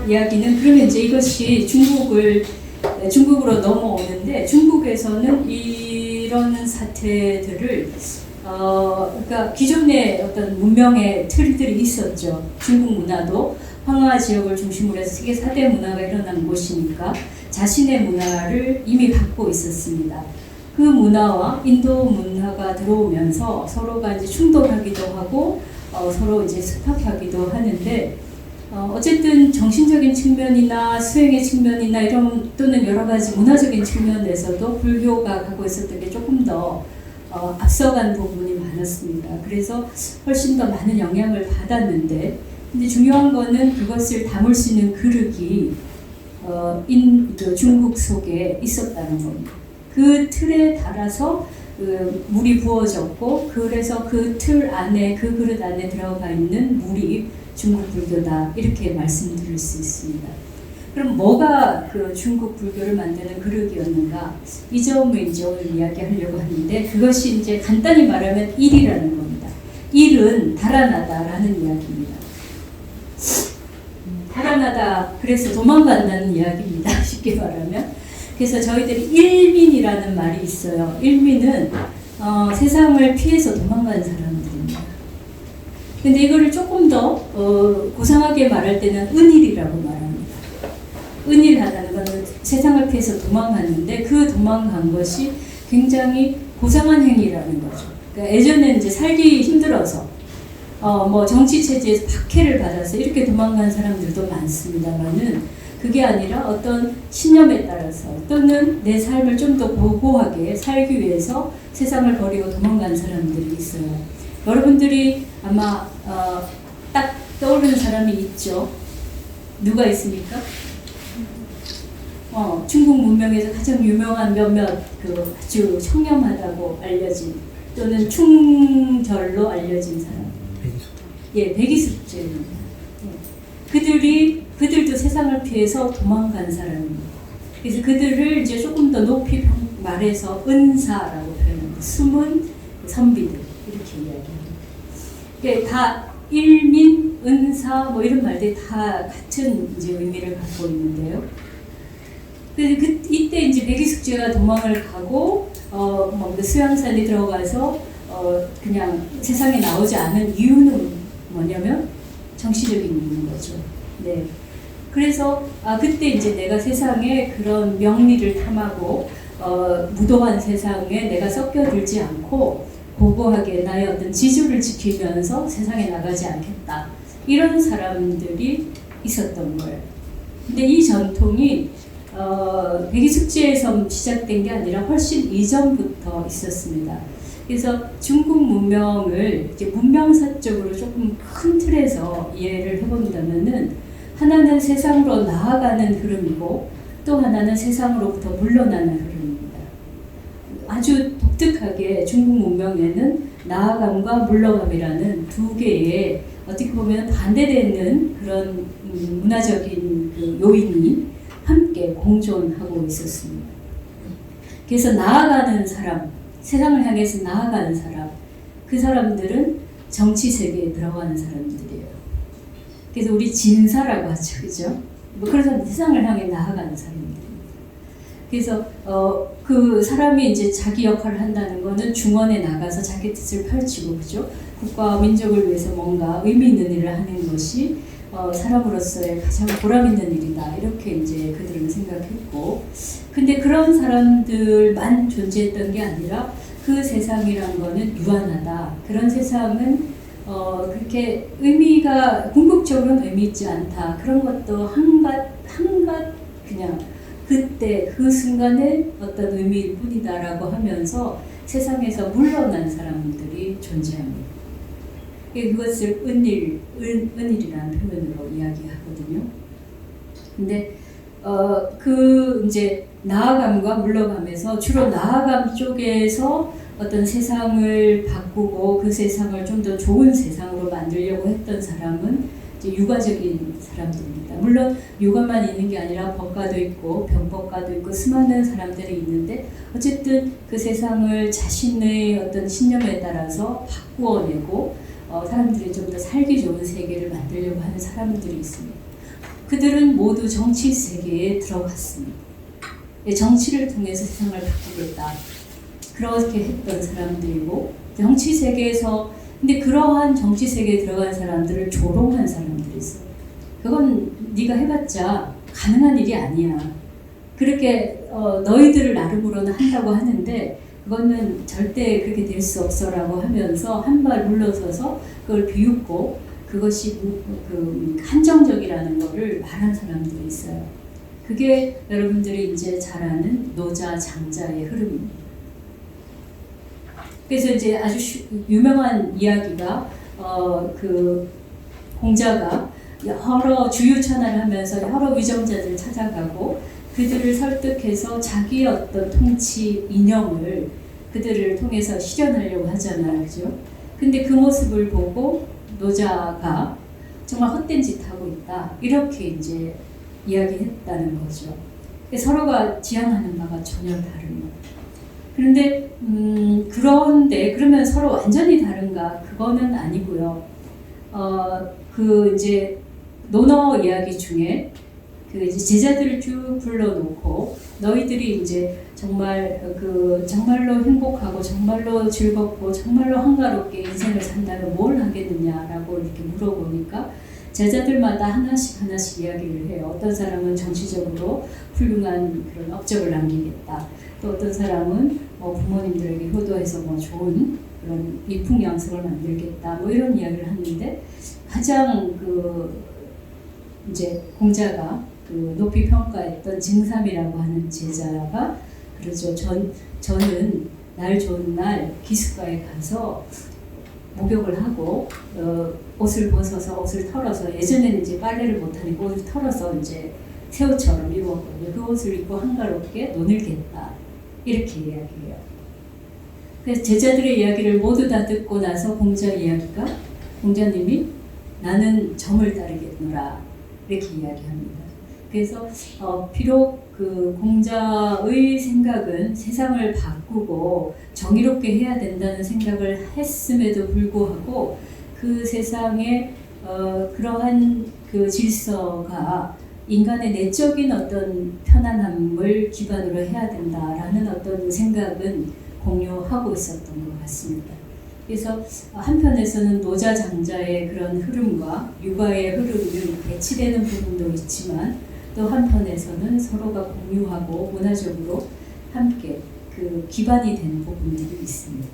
이야기는 그러면 이제 이것이 중국으로 넘어오는데 중국에서는 이런 사태들을 그러니까 기존의 어떤 문명의 틀들이 있었죠. 중국 문화도 황하 지역을 중심으로 해서 세계 4대 문화가 일어난 곳이니까 자신의 문화를 이미 갖고 있었습니다. 그 문화와 인도 문화가 들어오면서 서로가 이제 충돌하기도 하고 서로 이제 습박하기도 하는데 어쨌든 정신적인 측면이나 수행의 측면이나 이런 또는 여러 가지 문화적인 측면에서도 불교가 갖고 있었던 게 조금 더 앞서간 부분이 많았습니다. 그래서 훨씬 더 많은 영향을 받았는데 근데 중요한 거는 그것을 담을 수 있는 그릇이 중국 속에 있었다는 겁니다. 그 틀에 따라서 물이 부어졌고 그래서 그 틀 안에 그 그릇 안에 들어가 있는 물이 중국 불교다 이렇게 말씀드릴 수 있습니다. 그럼 뭐가 그 중국 불교를 만드는 그릇이었는가? 이 점을 이제 오늘 이야기하려고 하는데 그것이 이제 간단히 말하면 일이라는 겁니다. 일은 달아나다라는 이야기입니다. 달아나다 그래서 도망간다는 이야기입니다. 쉽게 말하면. 그래서 저희들이 일민이라는 말이 있어요. 일민은 세상을 피해서 도망가는 사람들입니다. 근데 이거를 조금 더 고상하게 말할 때는 은일이라고 말합니다. 은일하다는 것은 세상을 피해서 도망갔는데 그 도망간 것이 굉장히 고상한 행위라는 거죠. 그러니까 예전에는 이제 살기 힘들어서 뭐 정치 체제에서 박해를 받아서 이렇게 도망간 사람들도 많습니다만은 그게 아니라 어떤 신념에 따라서 또는 내 삶을 좀 더 고고하게 살기 위해서 세상을 버리고 도망간 사람들이 있어요. 여러분들이 아마 딱 떠오르는 사람이 있죠. 누가 있습니까? 중국 문명에서 가장 유명한 몇몇 그 아주 청렴하다고 알려진 또는 충절로 알려진 사람. 예, 백이숙제입니다. 그들도 세상을 피해서 도망간 사람입니다. 그래서 그들을 이제 조금 더 높이 말해서 은사라고 표현합니다. 숨은 선비들 이렇게 이야기합니다. 그러니까 다 일민, 은사 뭐 이런 말들이 다 같은 이제 의미를 갖고 있는데요. 이때 이제 백이숙제가 도망을 가고 그 수양산에 들어가서 그냥 세상에 나오지 않은 이유는 뭐냐면 정치적인 이유인 거죠. 네. 그래서 그때 이제 내가 세상에 그런 명리를 탐하고 무도한 세상에 내가 섞여들지 않고 고고하게 나의 어떤 지주를 지키면서 세상에 나가지 않겠다. 이런 사람들이 있었던 거예요. 근데 이 전통이 백이숙제에서 시작된 게 아니라 훨씬 이전부터 있었습니다. 그래서 중국 문명을 이제 문명사적으로 조금 큰 틀에서 이해를 해본다면은 하나는 세상으로 나아가는 흐름이고 또 하나는 세상으로부터 물러나는 흐름입니다. 아주 독특하게 중국 문명에는 나아감과 물러감이라는 두 개의 어떻게 보면 반대되는 그런 문화적인 그 요인이 함께 공존하고 있었습니다. 그래서 나아가는 사람, 세상을 향해서 나아가는 사람, 그 사람들은 정치 세계에 들어가는 사람들이에요. 그래서 우리 진사라고 하죠, 그죠? 그래서 세상을 향해 나아가는 사람들입니다. 그래서 그 사람이 이제 자기 역할을 한다는 거는 중원에 나가서 자기 뜻을 펼치고, 그죠? 국가와 민족을 위해서 뭔가 의미 있는 일을 하는 것이 사람으로서의 가장 보람 있는 일이다. 이렇게 이제 그들은 생각했고, 근데 그런 사람들만 존재했던 게 아니라 그 세상이란 거는 유한하다. 그런 세상은 그렇게 의미가 궁극적으로는 의미 있지 않다. 그런 것도 한갓 그냥 그때 그 순간에 어떤 의미일 뿐이다라고 하면서 세상에서 물러난 사람들이 존재합니다. 그것을 은일이라는 표현으로 이야기하거든요. 근데 그 이제 나아감과 물러감에서 주로 나아감 쪽에서 어떤 세상을 바꾸고 그 세상을 좀 더 좋은 세상으로 만들려고 했던 사람은 이제 육아적인 사람들입니다. 물론 육아만 있는 게 아니라 법가도 있고 병법가도 있고 수많은 사람들이 있는데 어쨌든 그 세상을 자신의 어떤 신념에 따라서 바꾸어내고 사람들이 좀 더 살기 좋은 세계를 만들려고 하는 사람들이 있습니다. 그들은 모두 정치 세계에 들어갔습니다. 정치를 통해서 세상을 바꾸겠다. 그렇게 했던 사람들이고, 정치 세계에서, 근데 그러한 정치 세계에 들어간 사람들을 조롱한 사람들이 있어요. 그건 네가 해봤자 가능한 일이 아니야. 그렇게 너희들을 나름으로는 한다고 하는데 그거는 절대 그렇게 될 수 없어라고 하면서 한 발 물러서서 그걸 비웃고 그것이 한정적이라는 거를 말한 사람들이 있어요. 그게 여러분들이 이제 잘 아는 노자 장자의 흐름입니다. 그래서 이제 아주 유명한 이야기가 그 공자가 여러 주유 천하를 하면서 여러 위정자들을 찾아가고 그들을 설득해서 자기의 어떤 통치 이념을 그들을 통해서 실현하려고 하잖아요. 그죠? 근데 그 모습을 보고 노자가 정말 헛된 짓 하고 있다. 이렇게 이제 이야기했다는 거죠. 서로가 지향하는 바가 전혀 다른 거. 그런데 그런데 그러면 서로 완전히 다른가? 그거는 아니고요. 그 이제 논어 이야기 중에 그 이제 제자들을 쭉 불러놓고 너희들이 이제 정말 정말로 행복하고 정말로 즐겁고 정말로 한가롭게 인생을 산다면 뭘 하겠느냐라고 이렇게 물어보니까 제자들마다 하나씩 이야기를 해요. 어떤 사람은 정치적으로 훌륭한 그런 업적을 남기겠다. 또 어떤 사람은 부모님들에게 효도해서 좋은 그런 이풍양성을 만들겠다. 이런 이야기를 하는데 가장 이제 공자가 높이 평가했던 증삼이라고 하는 제자가 그러죠. 저는 날 좋은 날 기슭가에 가서 목욕을 하고 옷을 벗어서 옷을 털어서 예전에는 이제 빨래를 못하니까 옷을 털어서 이제 새 옷처럼 입었거든요. 그 옷을 입고 한가롭게 논을 겠다. 이렇게 이야기해요. 그래서 제자들의 이야기를 모두 다 듣고 나서 공자님이 나는 점을 따르겠노라 이렇게 이야기합니다. 그래서 비록 그 공자의 생각은 세상을 바꾸고 정의롭게 해야 된다는 생각을 했음에도 불구하고 그 세상에 그러한 그 질서가 인간의 내적인 어떤 편안함을 기반으로 해야 된다라는 어떤 생각은 공유하고 있었던 것 같습니다. 그래서 한편에서는 노자 장자의 그런 흐름과 육아의 흐름이 배치되는 부분도 있지만 또 한편에서는 서로가 공유하고 문화적으로 함께 그 기반이 되는 부분들이 있습니다.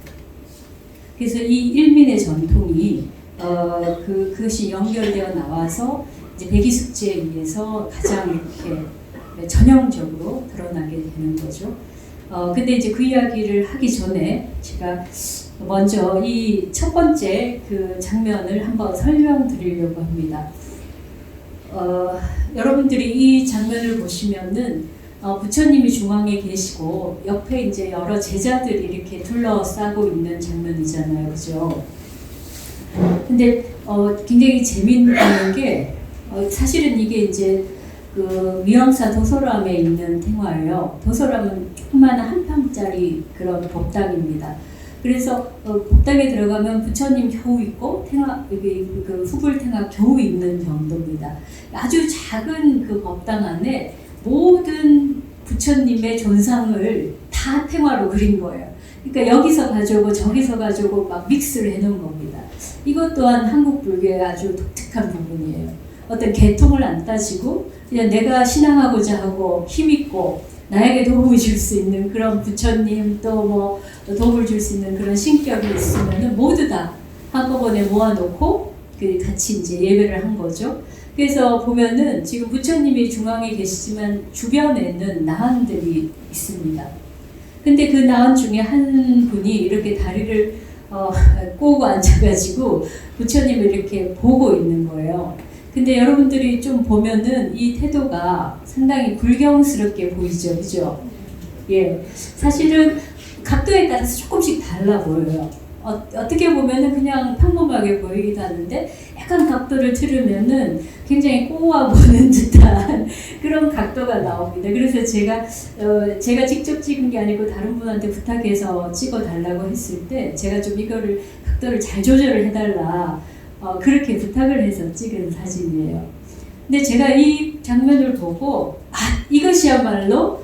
그래서 이 일민의 전통이 그것이 연결되어 나와서 이제 백이숙제에 의해서 가장 이렇게 전형적으로 드러나게 되는 거죠. 근데 이제 그 이야기를 하기 전에 제가 먼저 이 첫 번째 그 장면을 한번 설명드리려고 합니다. 여러분들이 이 장면을 보시면은 부처님이 중앙에 계시고 옆에 이제 여러 제자들이 이렇게 둘러싸고 있는 장면이잖아요, 그죠? 근데 굉장히 재미있는 게 사실은 이게 이제 그 위왕사 도서람에 있는 탱화예요. 도서람은 조그마한 한 평짜리 그런 법당입니다. 그래서 법당에 들어가면 부처님 겨우 있고 그 후불 탱화 겨우 있는 정도입니다. 아주 작은 그 법당 안에 모든 부처님의 존상을 다 탱화로 그린 거예요. 그러니까 여기서 가져오고 저기서 가져오고 막 믹스를 해놓은 겁니다. 이것 또한 한국 불교의 아주 독특한 부분이에요. 어떤 계통을 안 따지고 그냥 내가 신앙하고자 하고 힘있고 나에게 도움을 줄 수 있는 그런 부처님 또 도움을 줄 수 있는 그런 신격이 있으면 모두 다 한꺼번에 모아놓고 같이 이제 예배를 한 거죠. 그래서 보면은 지금 부처님이 중앙에 계시지만 주변에는 나흔들이 있습니다. 근데 그 나흔 중에 한 분이 이렇게 다리를 꼬고 앉아가지고 부처님을 이렇게 보고 있는 거예요. 근데 여러분들이 좀 보면은 이 태도가 상당히 불경스럽게 보이죠, 그죠? 예, 사실은 각도에 따라서 조금씩 달라 보여요. 어떻게 보면은 그냥 평범하게 보이기도 하는데 약간 각도를 틀으면은 굉장히 꼬아 보는 듯한 그런 각도가 나옵니다. 그래서 제가 직접 찍은 게 아니고 다른 분한테 부탁해서 찍어달라고 했을 때 제가 좀 이거를 각도를 잘 조절을 해달라 그렇게 부탁을 해서 찍은 사진이에요. 근데 제가 이 장면을 보고 이것이야말로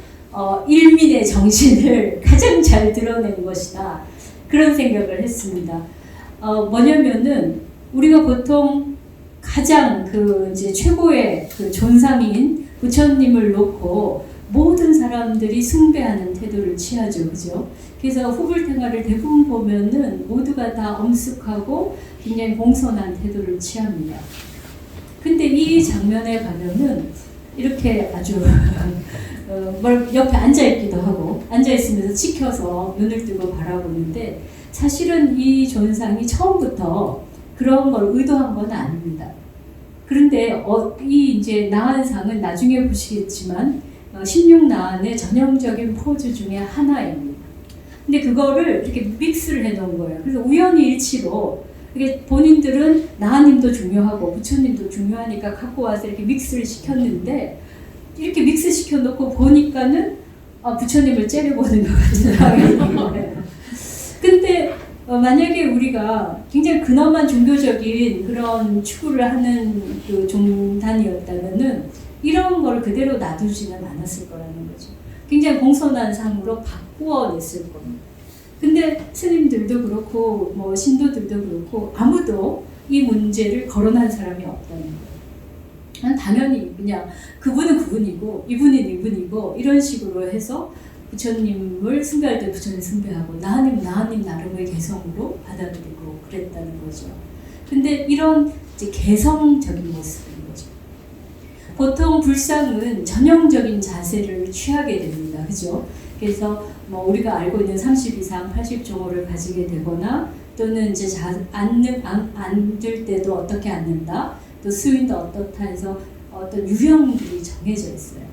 일민의 정신을 가장 잘 드러낸 것이다. 그런 생각을 했습니다. 뭐냐면은 우리가 보통 가장 이제 최고의 존상인 부처님을 놓고 모든 사람들이 숭배하는 태도를 취하죠, 그죠? 그래서 후불탱화를 대부분 보면은 모두가 다 엄숙하고 굉장히 공손한 태도를 취합니다. 근데 이 장면에 가면은 이렇게 아주 옆에 앉아있기도 하고 앉아있으면서 지켜서 눈을 뜨고 바라보는데 사실은 이 존상이 처음부터 그런 걸 의도한 건 아닙니다. 그런데 이 이제 나한상은 나중에 보시겠지만 16나한의 전형적인 포즈 중에 하나입니다. 근데 그거를 이렇게 믹스를 해놓은 거예요. 그래서 우연히 일치로 이게 본인들은 나한님도 중요하고 부처님도 중요하니까 갖고 와서 이렇게 믹스를 시켰는데 이렇게 믹스 시켜놓고 보니까는 부처님을 째려보는 것 같은 상황인 거예요. 근데 만약에 우리가 굉장히 근엄한 종교적인 그런 추구를 하는 그 종단이었다면은 이런 걸 그대로 놔두지는 않았을 거라는 거죠. 굉장히 공손한 상으로 바꾸어냈을 겁니다. 근데 스님들도 그렇고 뭐 신도들도 그렇고 아무도 이 문제를 거론한 사람이 없다는 거예요. 당연히 그냥 그분은 그분이고 이분은 이분이고 이런 식으로 해서 부처님을 숭배할 때 부처님 숭배하고 나님 나름의 개성으로 받아들이고 그랬다는 거죠. 근데 이런 이제 개성적인 모습인 거죠. 보통 불상은 전형적인 자세를 취하게 됩니다. 그죠? 그래서 뭐 우리가 알고 있는 30 이상 80종호를 가지게 되거나 또는 이제 앉을 때도 어떻게 앉는다, 또 수인도 어떻다 해서 어떤 유형들이 정해져 있어요.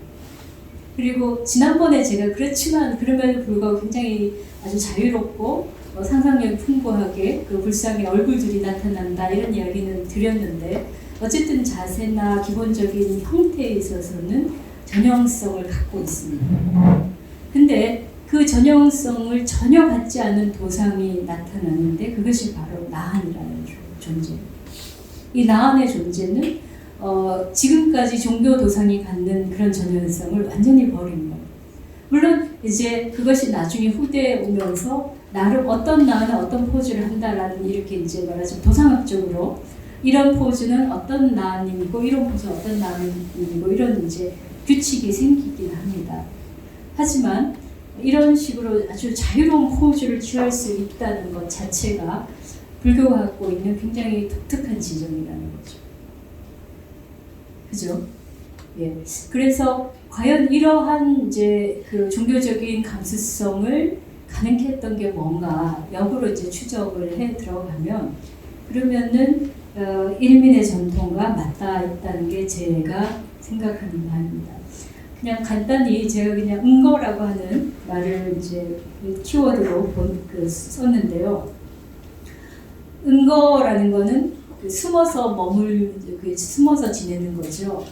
그리고 지난번에 제가 그렇지만 그럼에도 불구하고 굉장히 아주 자유롭고 상상력이 풍부하게 그 불상의 얼굴들이 나타난다 이런 이야기는 드렸는데 어쨌든 자세나 기본적인 형태에 있어서는 전형성을 갖고 있습니다. 근데 그 전형성을 전혀 갖지 않은 도상이 나타나는데 그것이 바로 나한이라는 존재. 이 나한의 존재는 지금까지 종교 도상이 갖는 그런 전형성을 완전히 버린 거예요. 물론 이제 그것이 나중에 후대에 오면서 나름 어떤 나는 어떤 포즈를 한다라는 이렇게 이제 말하자면 도상학적으로 이런 포즈는 어떤 나님이고 이런 포즈는 어떤 나님이고 이런 이제 규칙이 생기긴 합니다. 하지만 이런 식으로 아주 자유로운 포즈를 취할 수 있다는 것 자체가 불교가 갖고 있는 굉장히 독특한 지점이라는 거죠. 그죠? 예. 그래서 과연 이러한 이제 그 종교적인 감수성을 가능케 했던 게 뭔가 역으로 이제 추적을 해 들어가면 그러면은 일민의 전통과 맞닿아 있다는 게 제가 생각하는 바입니다. 그냥 간단히 제가 그냥 은거라고 하는 말을 이제 키워드로 썼는데요. 은거라는 거는 숨어서 지내는 거죠.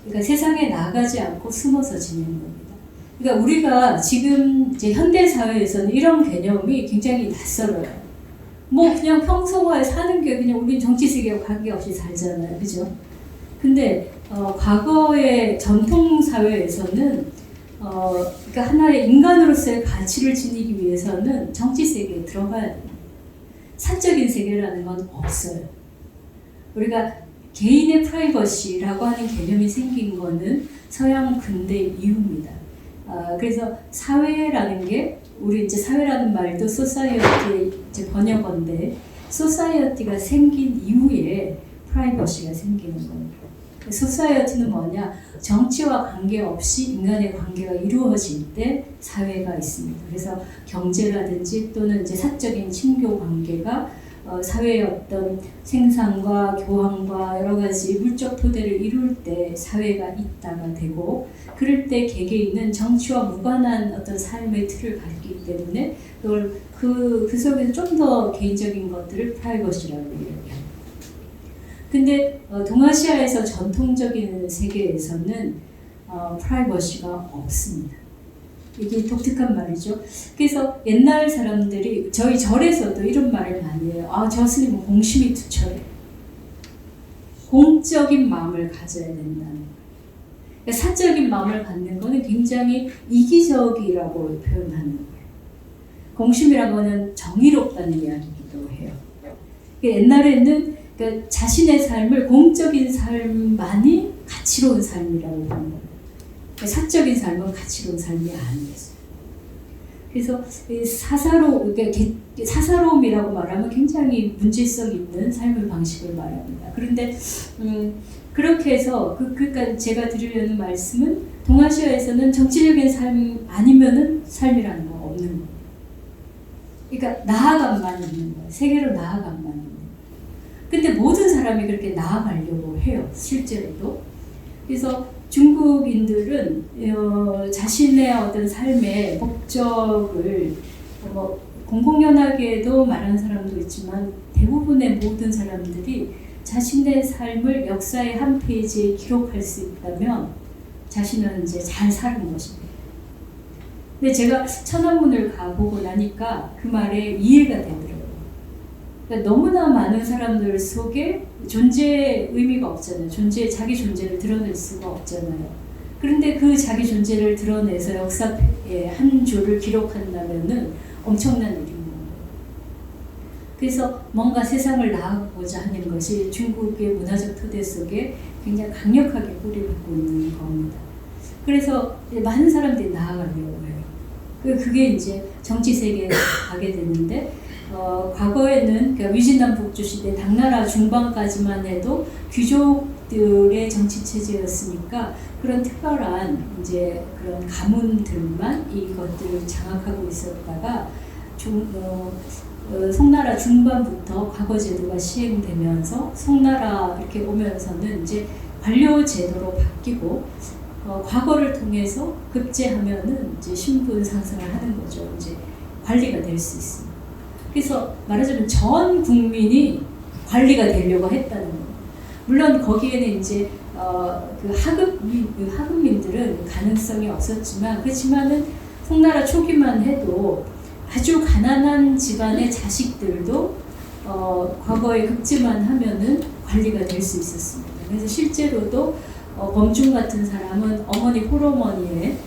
그러니까 세상에 나가지 않고 숨어서 지내는 겁니다. 그러니까 우리가 지금 이제 현대 사회에서는 이런 개념이 굉장히 낯설어요. 뭐 그냥 평소에 사는 게 그냥 우리는 정치 세계와 관계없이 살잖아요, 그죠? 근데 과거의 전통 사회에서는 그러니까 하나의 인간으로서의 가치를 지니기 위해서는 정치 세계에 들어가야 돼요. 사적인 세계라는 건 없어요. 우리가 개인의 프라이버시라고 하는 개념이 생긴 거는 서양 근대 이후입니다. 그래서 사회라는 게 우리 이제 사회라는 말도 소사이어티의 이제 번역어인데 소사이어티가 생긴 이후에 프라이버시가 생기는 겁니다. 소사이어티는 뭐냐? 정치와 관계없이 인간의 관계가 이루어질 때 사회가 있습니다. 그래서 경제라든지 또는 이제 사적인 친교 관계가 사회의 어떤 생산과 교환과 여러 가지 물적 토대를 이룰 때 사회가 있다가 되고 그럴 때 개개인은 정치와 무관한 어떤 삶의 틀을 갖기 때문에 그걸 그 속에서 좀 더 개인적인 것들을 프라이버시라고 얘기합니다. 근데 동아시아에서 전통적인 세계에서는 프라이버시가 없습니다. 이게 독특한 말이죠. 그래서 옛날 사람들이 저희 절에서도 이런 말을 많이 해요. 저 스님은 공심이 투철해. 공적인 마음을 가져야 된다는 거예요. 그러니까 사적인 마음을 갖는 것은 굉장히 이기적이라고 표현하는 거예요. 공심이라고 하는 정의롭다는 이야기이기도 해요. 그러니까 옛날에는 그러니까 자신의 삶을 공적인 삶만이 가치로운 삶이라고 보는 거예요. 그러니까 사적인 삶은 가치로운 삶이 아니었어요. 그래서 사사로움이라고 말하면 굉장히 문제성 있는 삶의 방식을 말합니다. 그런데 그렇게 해서 그러니까 제가 드리려는 말씀은 동아시아에서는 정치적인 삶 아니면은 삶이라는 거 없는 거예요. 그러니까 나아감만 있는 거예요. 세계로 나아감만 있는 거예요. 근데 모든 사람이 그렇게 나아가려고 해요. 실제로도. 그래서 중국인들은 자신의 어떤 삶의 목적을 공공연하게도 말하는 사람도 있지만 대부분의 모든 사람들이 자신의 삶을 역사의 한 페이지에 기록할 수 있다면 자신은 이제 잘 사는 것입니다. 근데 제가 천안문을 가보고 나니까 그 말에 이해가 되더라고요. 그러니까 너무나 많은 사람들 속에 존재의 의미가 없잖아요. 자기 존재를 드러낼 수가 없잖아요. 그런데 그 자기 존재를 드러내서 역사의 한 줄을 기록한다면은 엄청난 일인 거예요. 그래서 뭔가 세상을 나아가고자 하는 것이 중국의 문화적 토대 속에 굉장히 강력하게 뿌리를 받고 있는 겁니다. 그래서 많은 사람들이 나아가려고 해요. 그게 이제 정치 세계에 가게 되는데 과거에는 그러니까 위진남북조 시대 당나라 중반까지만 해도 귀족들의 정치 체제였으니까 그런 특별한 이제 그런 가문들만 이것들을 장악하고 있었다가 송나라 중반부터 과거 제도가 시행되면서 송나라 이렇게 오면서는 이제 관료 제도로 바뀌고 과거를 통해서 급제하면은 이제 신분 상승을 하는 거죠. 이제 관리가 될 수 있습니다. 그래서 말하자면 전 국민이 관리가 되려고 했다는 거예요. 물론 거기에는 이제 그 하급민들은 가능성이 없었지만 그렇지만은 송나라 초기만 해도 아주 가난한 집안의 자식들도 과거에 급제만 하면은 관리가 될 수 있었습니다. 그래서 실제로도 범중 같은 사람은 어머니 홀어머니의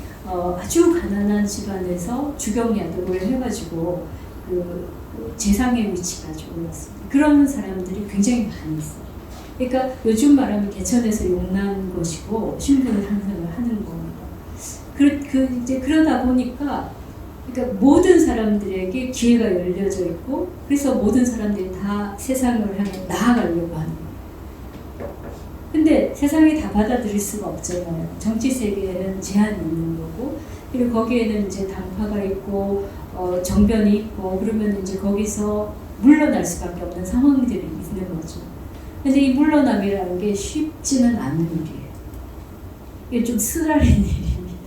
아주 가난한 집안에서 주경야독을 해가지고 그 재상의 위치까지 올랐습니다. 그런 사람들이 굉장히 많이 있어요. 그러니까 요즘 말하면 개천에서 용난 것이고 신분 상승을 하는 겁니다. 이제 그러다 보니까 그러니까 모든 사람들에게 기회가 열려져 있고 그래서 모든 사람들이 다 세상을 향해 나아가려고 하는 거예요. 근데 세상이 다 받아들일 수가 없잖아요. 정치 세계에는 제한이 있는 거고, 그리고 거기에는 이제 당파가 있고, 정변이 있고, 그러면 이제 거기서 물러날 수밖에 없는 상황들이 있는 거죠. 근데 이 물러남이라는 게 쉽지는 않은 일이에요. 이게 좀 쓰라린 일입니다.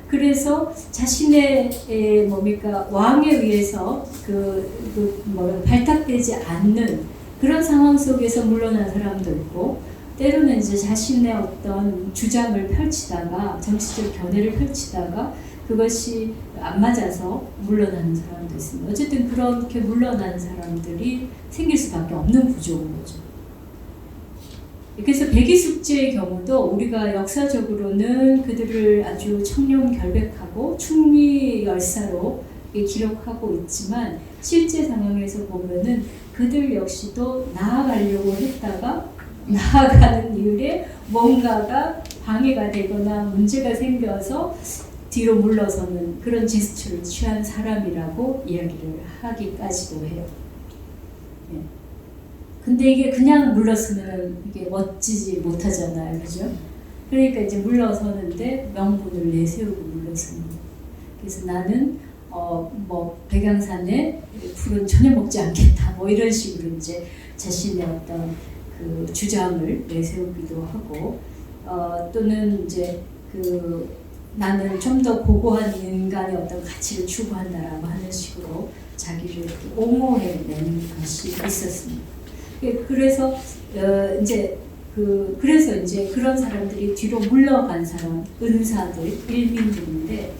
그래서 자신의 왕에 의해서 발탁되지 않는 그런 상황 속에서 물러난 사람도 있고, 때로는 이제 자신의 어떤 주장을 펼치다가 정치적 견해를 펼치다가 그것이 안 맞아서 물러나는 사람도 있습니다. 어쨌든 그렇게 물러나는 사람들이 생길 수밖에 없는 구조인 거죠. 그래서 백이숙제의 경우도 우리가 역사적으로는 그들을 아주 청렴결백하고 충리열사로 기록하고 있지만 실제 상황에서 보면은 그들 역시도 나아가려고 했다가 나아가는 이유에 뭔가가 방해가 되거나 문제가 생겨서 뒤로 물러서는 그런 제스처를 취한 사람이라고 이야기를 하기까지도 해요. 네. 근데 이게 그냥 물러서면 이게 멋지지 못하잖아요, 그죠? 그러니까 이제 물러서는데 명분을 내세우고 물러섭니다. 그래서 나는 백양산에 풀은 전혀 먹지 않겠다, 이런 식으로 이제 자신의 어떤 그 주장을 내세우기도 하고, 또는 이제 나는 좀 더 고고한 인간의 어떤 가치를 추구한다라고 하는 식으로 자기를 이렇게 옹호해내는 것이 있었습니다. 그래서 이제 그런 사람들이 뒤로 물러간 사람, 은사들, 일민들인데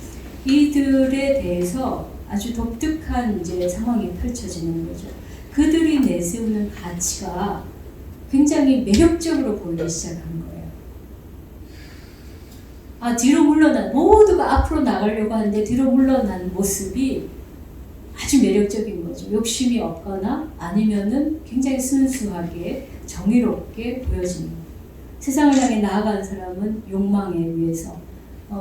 이들에 대해서 아주 독특한 이제 상황이 펼쳐지는 거죠. 그들이 내세우는 가치가 굉장히 매력적으로 보이기 시작한 거예요. 뒤로 물러난, 모두가 앞으로 나가려고 하는데 뒤로 물러난 모습이 아주 매력적인 거죠. 욕심이 없거나 아니면은 굉장히 순수하게 정의롭게 보여지는 거예요. 세상을 향해 나아가는 사람은 욕망에 의해서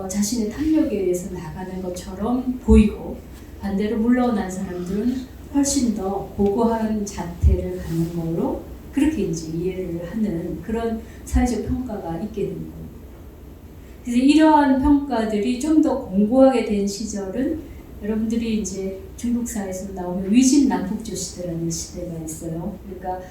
자신의 탐욕에 의해서 나가는 것처럼 보이고, 반대로 물러난 사람들은 훨씬 더 고고한 자태를 갖는 걸로 그렇게 이제 이해를 하는 그런 사회적 평가가 있게 된 거예요. 그래서 이러한 평가들이 좀 더 공고하게 된 시절은 여러분들이 이제 중국 사회에서 나오면 위진남북조 시대라는 시대가 있어요. 그러니까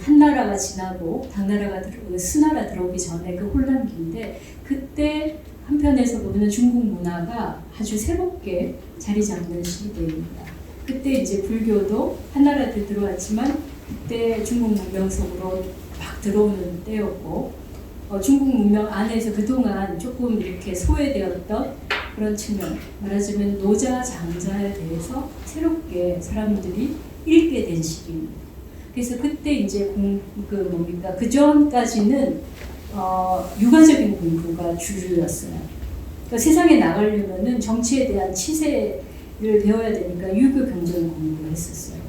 한 나라가 지나고 당나라가 수나라 들어오기 전에 그 혼란기인데, 그때 한편에서 보면 중국 문화가 아주 새롭게 자리 잡는 시대입니다. 그때 이제 불교도 한나라한테 들어왔지만 그때 중국 문명 속으로 막 들어오는 때였고, 중국 문명 안에서 그동안 조금 이렇게 소외되었던 그런 측면, 말하자면 노자 장자에 대해서 새롭게 사람들이 읽게 된 시기입니다. 그래서 그때 이제 그 전까지는 육아적인 공부가 주류였어요. 그러니까 세상에 나가려면은 정치에 대한 치세를 배워야 되니까 유교 경전 공부를 했었어요.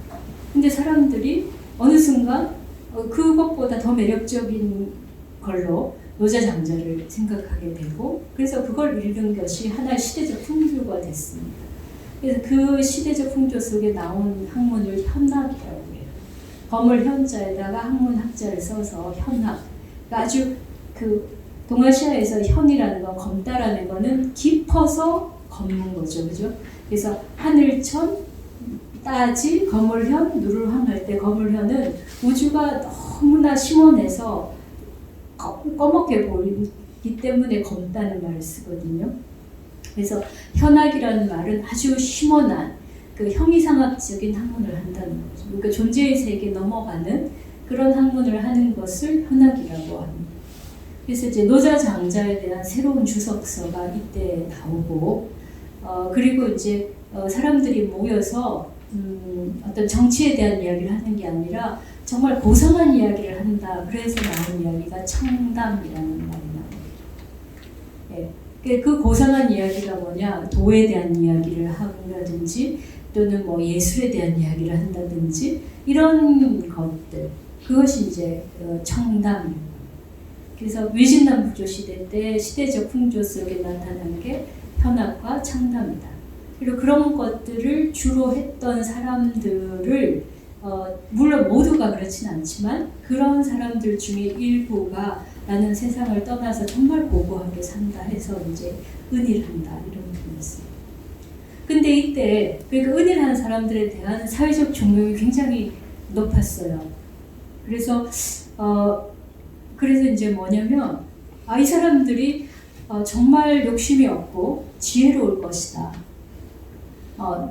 근데 사람들이 어느 순간 그것보다 더 매력적인 걸로 노자 장자를 생각하게 되고, 그래서 그걸 읽는 것이 하나의 시대적 풍조가 됐습니다. 그래서 그 시대적 풍조 속에 나온 학문을 현학이라고 해요. 범을 현자에다가 학문 학자를 써서 현학. 그러니까 아주 그 동아시아에서 현이라는 건, 검다라는 거는 깊어서 검는 거죠, 그죠? 그래서 하늘천, 따지, 거물현, 누를황 할 때 거물현은 우주가 너무나 심원해서 꺼멓게 보이기 때문에 검다는 말을 쓰거든요. 그래서 현학이라는 말은 아주 심원한 그 형이상학적인 학문을 한다는 거죠. 그러니까 존재의 세계에 넘어가는 그런 학문을 하는 것을 현학이라고 합니다. 그래서 이제 노자 장자에 대한 새로운 주석서가 이때 나오고, 그리고 이제 사람들이 모여서 어떤 정치에 대한 이야기를 하는 게 아니라 정말 고상한 이야기를 한다. 그래서 나온 이야기가 청담이라는 말이 나옵니다. 예. 그 고상한 이야기가 뭐냐? 도에 대한 이야기를 한다든지, 또는 뭐 예술에 대한 이야기를 한다든지, 이런 것들. 그것이 이제 청담입니다. 그래서 위진남북조 시대 때 시대적 풍조 속에 나타난 게 현학과 청담이다. 그리고 그런 것들을 주로 했던 사람들을 물론 모두가 그렇진 않지만 그런 사람들 중에 일부가 나는 세상을 떠나서 정말 고고하게 산다 해서 이제 은일한다 이런 분이었어요. 근데 이때 그 은일한 사람들에 대한 사회적 존경이 굉장히 높았어요. 그래서 이제 뭐냐면 이 사람들이 정말 욕심이 없고 지혜로울 것이다.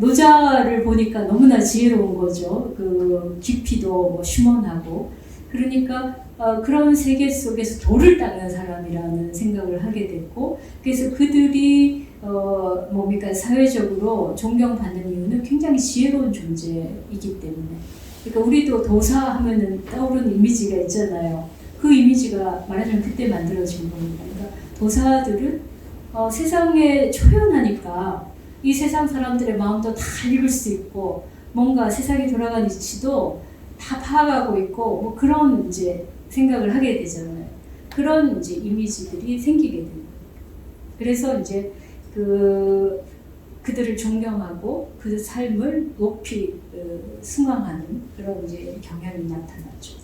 노자를 보니까 너무나 지혜로운 거죠. 그 깊이도 뭐 심원하고, 그러니까 그런 세계 속에서 돌을 닦는 사람이라는 생각을 하게 됐고, 그래서 그들이 뭡니까 사회적으로 존경받는 이유는 굉장히 지혜로운 존재이기 때문에. 그러니까 우리도 도사 하면은 떠오르는 이미지가 있잖아요. 그 이미지가 말하자면 그때 만들어진 겁니다. 그러니까 도사들은 세상에 초연하니까 이 세상 사람들의 마음도 다 읽을 수 있고, 뭔가 세상이 돌아가는 이치도 다 파악하고 있고, 뭐 그런 이제 생각을 하게 되잖아요. 그런 이제 이미지들이 생기게 됩니다. 그래서 이제 그들을 존경하고 그 삶을 높이 숭앙하는 그런 이제 경향이 나타나죠.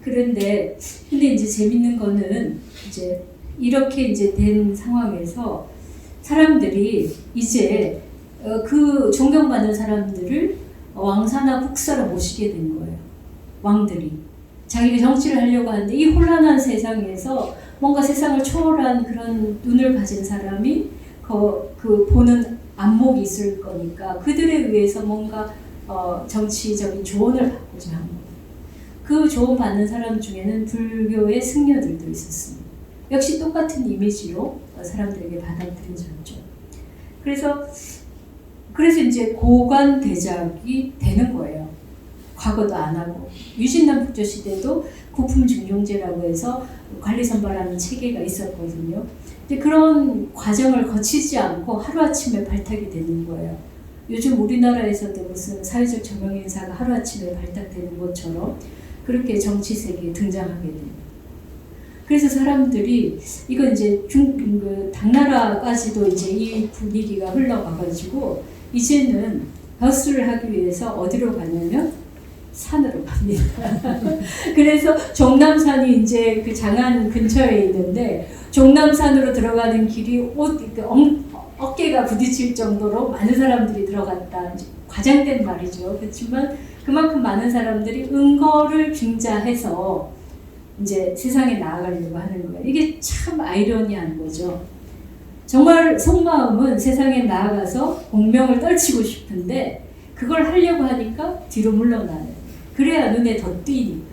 근데 이제 재밌는 거는 이제 이렇게 이제 된 상황에서 사람들이 이제 그 존경받는 사람들을 왕사나 국사로 모시게 된 거예요. 왕들이. 자기가 정치를 하려고 하는데 이 혼란한 세상에서 뭔가 세상을 초월한 그런 눈을 가진 사람이 그 보는 안목이 있을 거니까 그들에 의해서 뭔가 정치적인 조언을 받고자 한 거예요. 그 조언 받는 사람 중에는 불교의 승려들도 있었습니다. 역시 똑같은 이미지로 사람들에게 받아들여졌죠. 그래서 이제 고관대작이 되는 거예요. 과거도 안 하고. 위진남북조 시대도 부품 중용제라고 해서 관리 선발하는 체계가 있었거든요. 근데 그런 과정을 거치지 않고 하루아침에 발탁이 되는 거예요. 요즘 우리나라에서도 무슨 사회적 저명 인사가 하루아침에 발탁되는 것처럼 그렇게 정치 세계에 등장하게 됩니다. 그래서 사람들이 이건 이제 당나라까지도 이제 이 분위기가 흘러가가지고 이제는 벼슬을 하기 위해서 어디로 가냐면 산으로 갑니다. 그래서 종남산이 이제 그 장안 근처에 있는데 종남산으로 들어가는 길이 어깨가 부딪힐 정도로 많은 사람들이 들어갔다. 과장된 말이죠. 그렇지만 그만큼 많은 사람들이 은거를 빙자해서 이제 세상에 나아가려고 하는 거예요. 이게 참 아이러니한 거죠. 정말 속마음은 세상에 나아가서 공명을 떨치고 싶은데 그걸 하려고 하니까 뒤로 물러나요. 그래야 눈에 더 띄니까.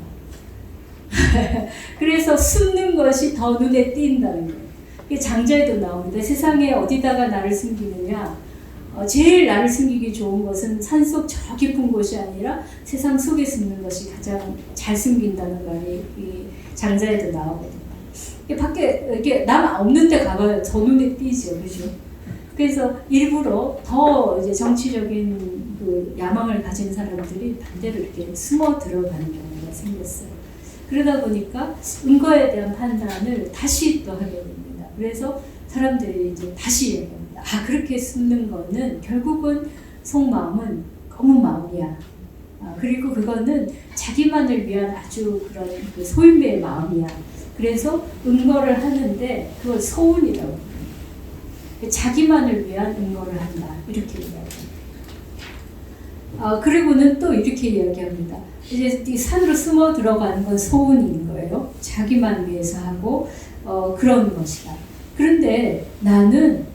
그래서 숨는 것이 더 눈에 띈다는 거예요. 이게 장자에도 나오는데 세상에 어디다가 나를 숨기느냐. 제일 나를 숨기기 좋은 것은 산속 저 깊은 곳이 아니라 세상 속에 숨는 것이 가장 잘 숨긴다는 말이 이 장자에도 나오거든요. 밖에 이렇게 남 없는 데 가봐요. 더 눈에 띄죠. 그죠? 그래서 일부러 더 이제 정치적인 그 야망을 가진 사람들이 반대로 이렇게 숨어 들어가는 경우가 생겼어요. 그러다 보니까 은거에 대한 판단을 다시 또 하게 됩니다. 그래서 사람들이 이제 다시 얘기합니다. 아, 그렇게 숨는 거는 결국은 속마음은 검은 마음이야. 그리고 그거는 자기만을 위한 아주 그런 그 소인배의 마음이야. 그래서 은거를 하는데 그걸 소운이라고 합니다. 자기만을 위한 은거를 한다. 이렇게 이야기합니다. 그리고는 또 이렇게 이야기합니다. 이제 이 산으로 숨어 들어가는 건 소운인 거예요. 자기만 위해서 하고 그런 것이다. 그런데 나는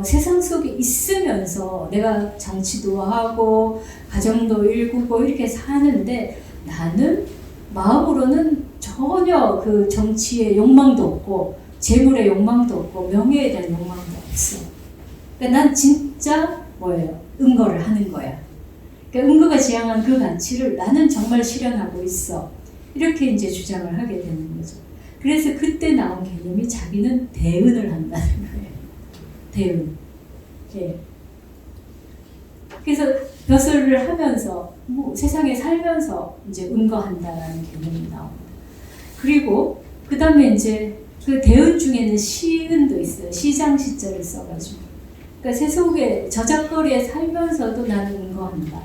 세상 속에 있으면서 내가 정치도 하고 가정도 일구고 이렇게 사는데 나는 마음으로는 전혀 그 정치의 욕망도 없고 재물의 욕망도 없고 명예에 대한 욕망도 없어. 그러니까 난 진짜 뭐예요? 은거를 하는 거야. 그러니까 은거가 지향한 그 가치를 나는 정말 실현하고 있어. 이렇게 이제 주장을 하게 되는 거죠. 그래서 그때 나온 개념이 자기는 대은을 한다는 거예요. 대은. 예. 그래서 벼슬을 하면서 세상에 살면서 이제 은거한다라는 개념이 나옵니다. 그리고 그 다음에 이제 그 대은 중에는 시은도 있어요. 시장 시자를 써가지고. 그러니까 세속에 저작거리에 살면서도 나는 은거한다.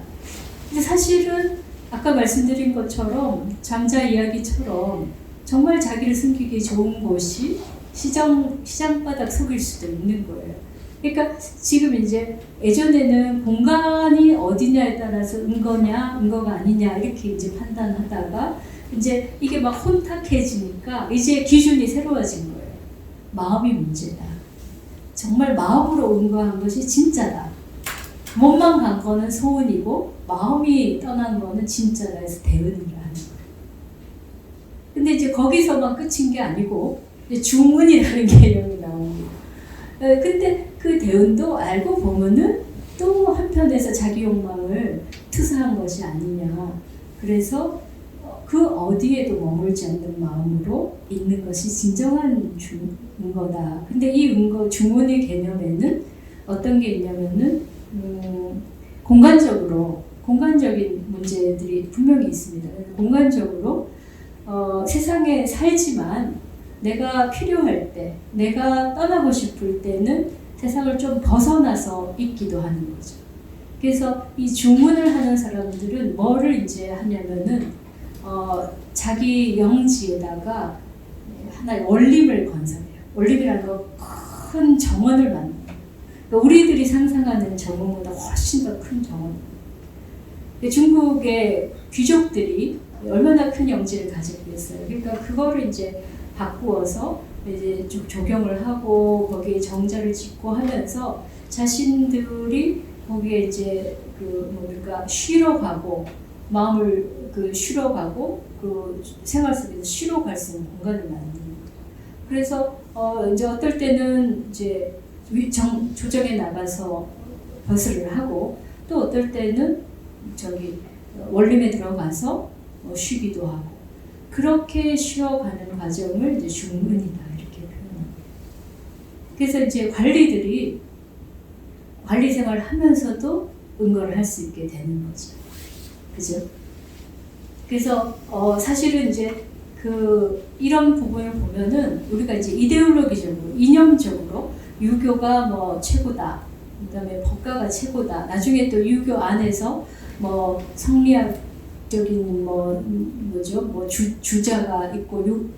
근데 사실은 아까 말씀드린 것처럼 장자 이야기처럼 정말 자기를 숨기기 좋은 곳이 시장바닥 속일 수도 있는 거예요. 그러니까 지금 이제 예전에는 공간이 어디냐에 따라서 은거냐, 은거가 아니냐 이렇게 이제 판단하다가 이제 이게 막 혼탁해지니까 이제 기준이 새로워진 거예요. 마음이 문제다. 정말 마음으로 은거한 것이 진짜다. 몸만 간 거는 소은이고 마음이 떠난 거는 진짜다 해서 대은을 하는 거예요. 근데 이제 거기서만 끝인 게 아니고 이제 중은이라는 개념이 나옵니다. 근데 그 대은도 알고 보면은 또 한편에서 자기 욕망을 투사한 것이 아니냐. 그래서 그 어디에도 머물지 않는 마음으로 있는 것이 진정한 은거다. 근데 이 은거 중원의 개념에는 어떤 게 있냐면은 공간적인 문제들이 분명히 있습니다. 공간적으로 세상에 살지만 내가 필요할 때, 내가 떠나고 싶을 때는 세상을 좀 벗어나서 있기도 하는 거죠. 그래서 이 중문을 하는 사람들은 뭐를 이제 하냐면은 자기 영지에다가 하나의 원림을 건설해요. 원림이라는 거 큰 정원을 만듭니다. 그러니까 우리들이 상상하는 정원보다 훨씬 더 큰 정원. 중국의 귀족들이 얼마나 큰 영지를 가졌겠어요. 그러니까 그거를 이제 바꾸어서 이제 쭉 조경을 하고 거기에 정자를 짓고 하면서 자신들이 거기에 이제 쉬러 가고 마음을 쉬러 가고 그 생활 속에서 쉬러 갈 수 있는 공간을 만드는 거예요. 그래서 이제 어떨 때는 이제 조정에 나가서 벼슬을 하고 또 어떨 때는 원림에 들어가서 쉬기도 하고 그렇게 쉬어가는 과정을 이제 중문이다 이렇게 표현합니다. 그래서 이제 관리들이 관리 생활을 하면서도 은거를 할 수 있게 되는 거죠. 그죠? 그래서 사실은 이제 이런 부분을 보면은 우리가 이제 이데올로기적으로, 이념적으로 유교가 뭐 최고다, 그다음에 법가가 최고다. 나중에 또 유교 안에서 뭐 성리학적인 주자가 있고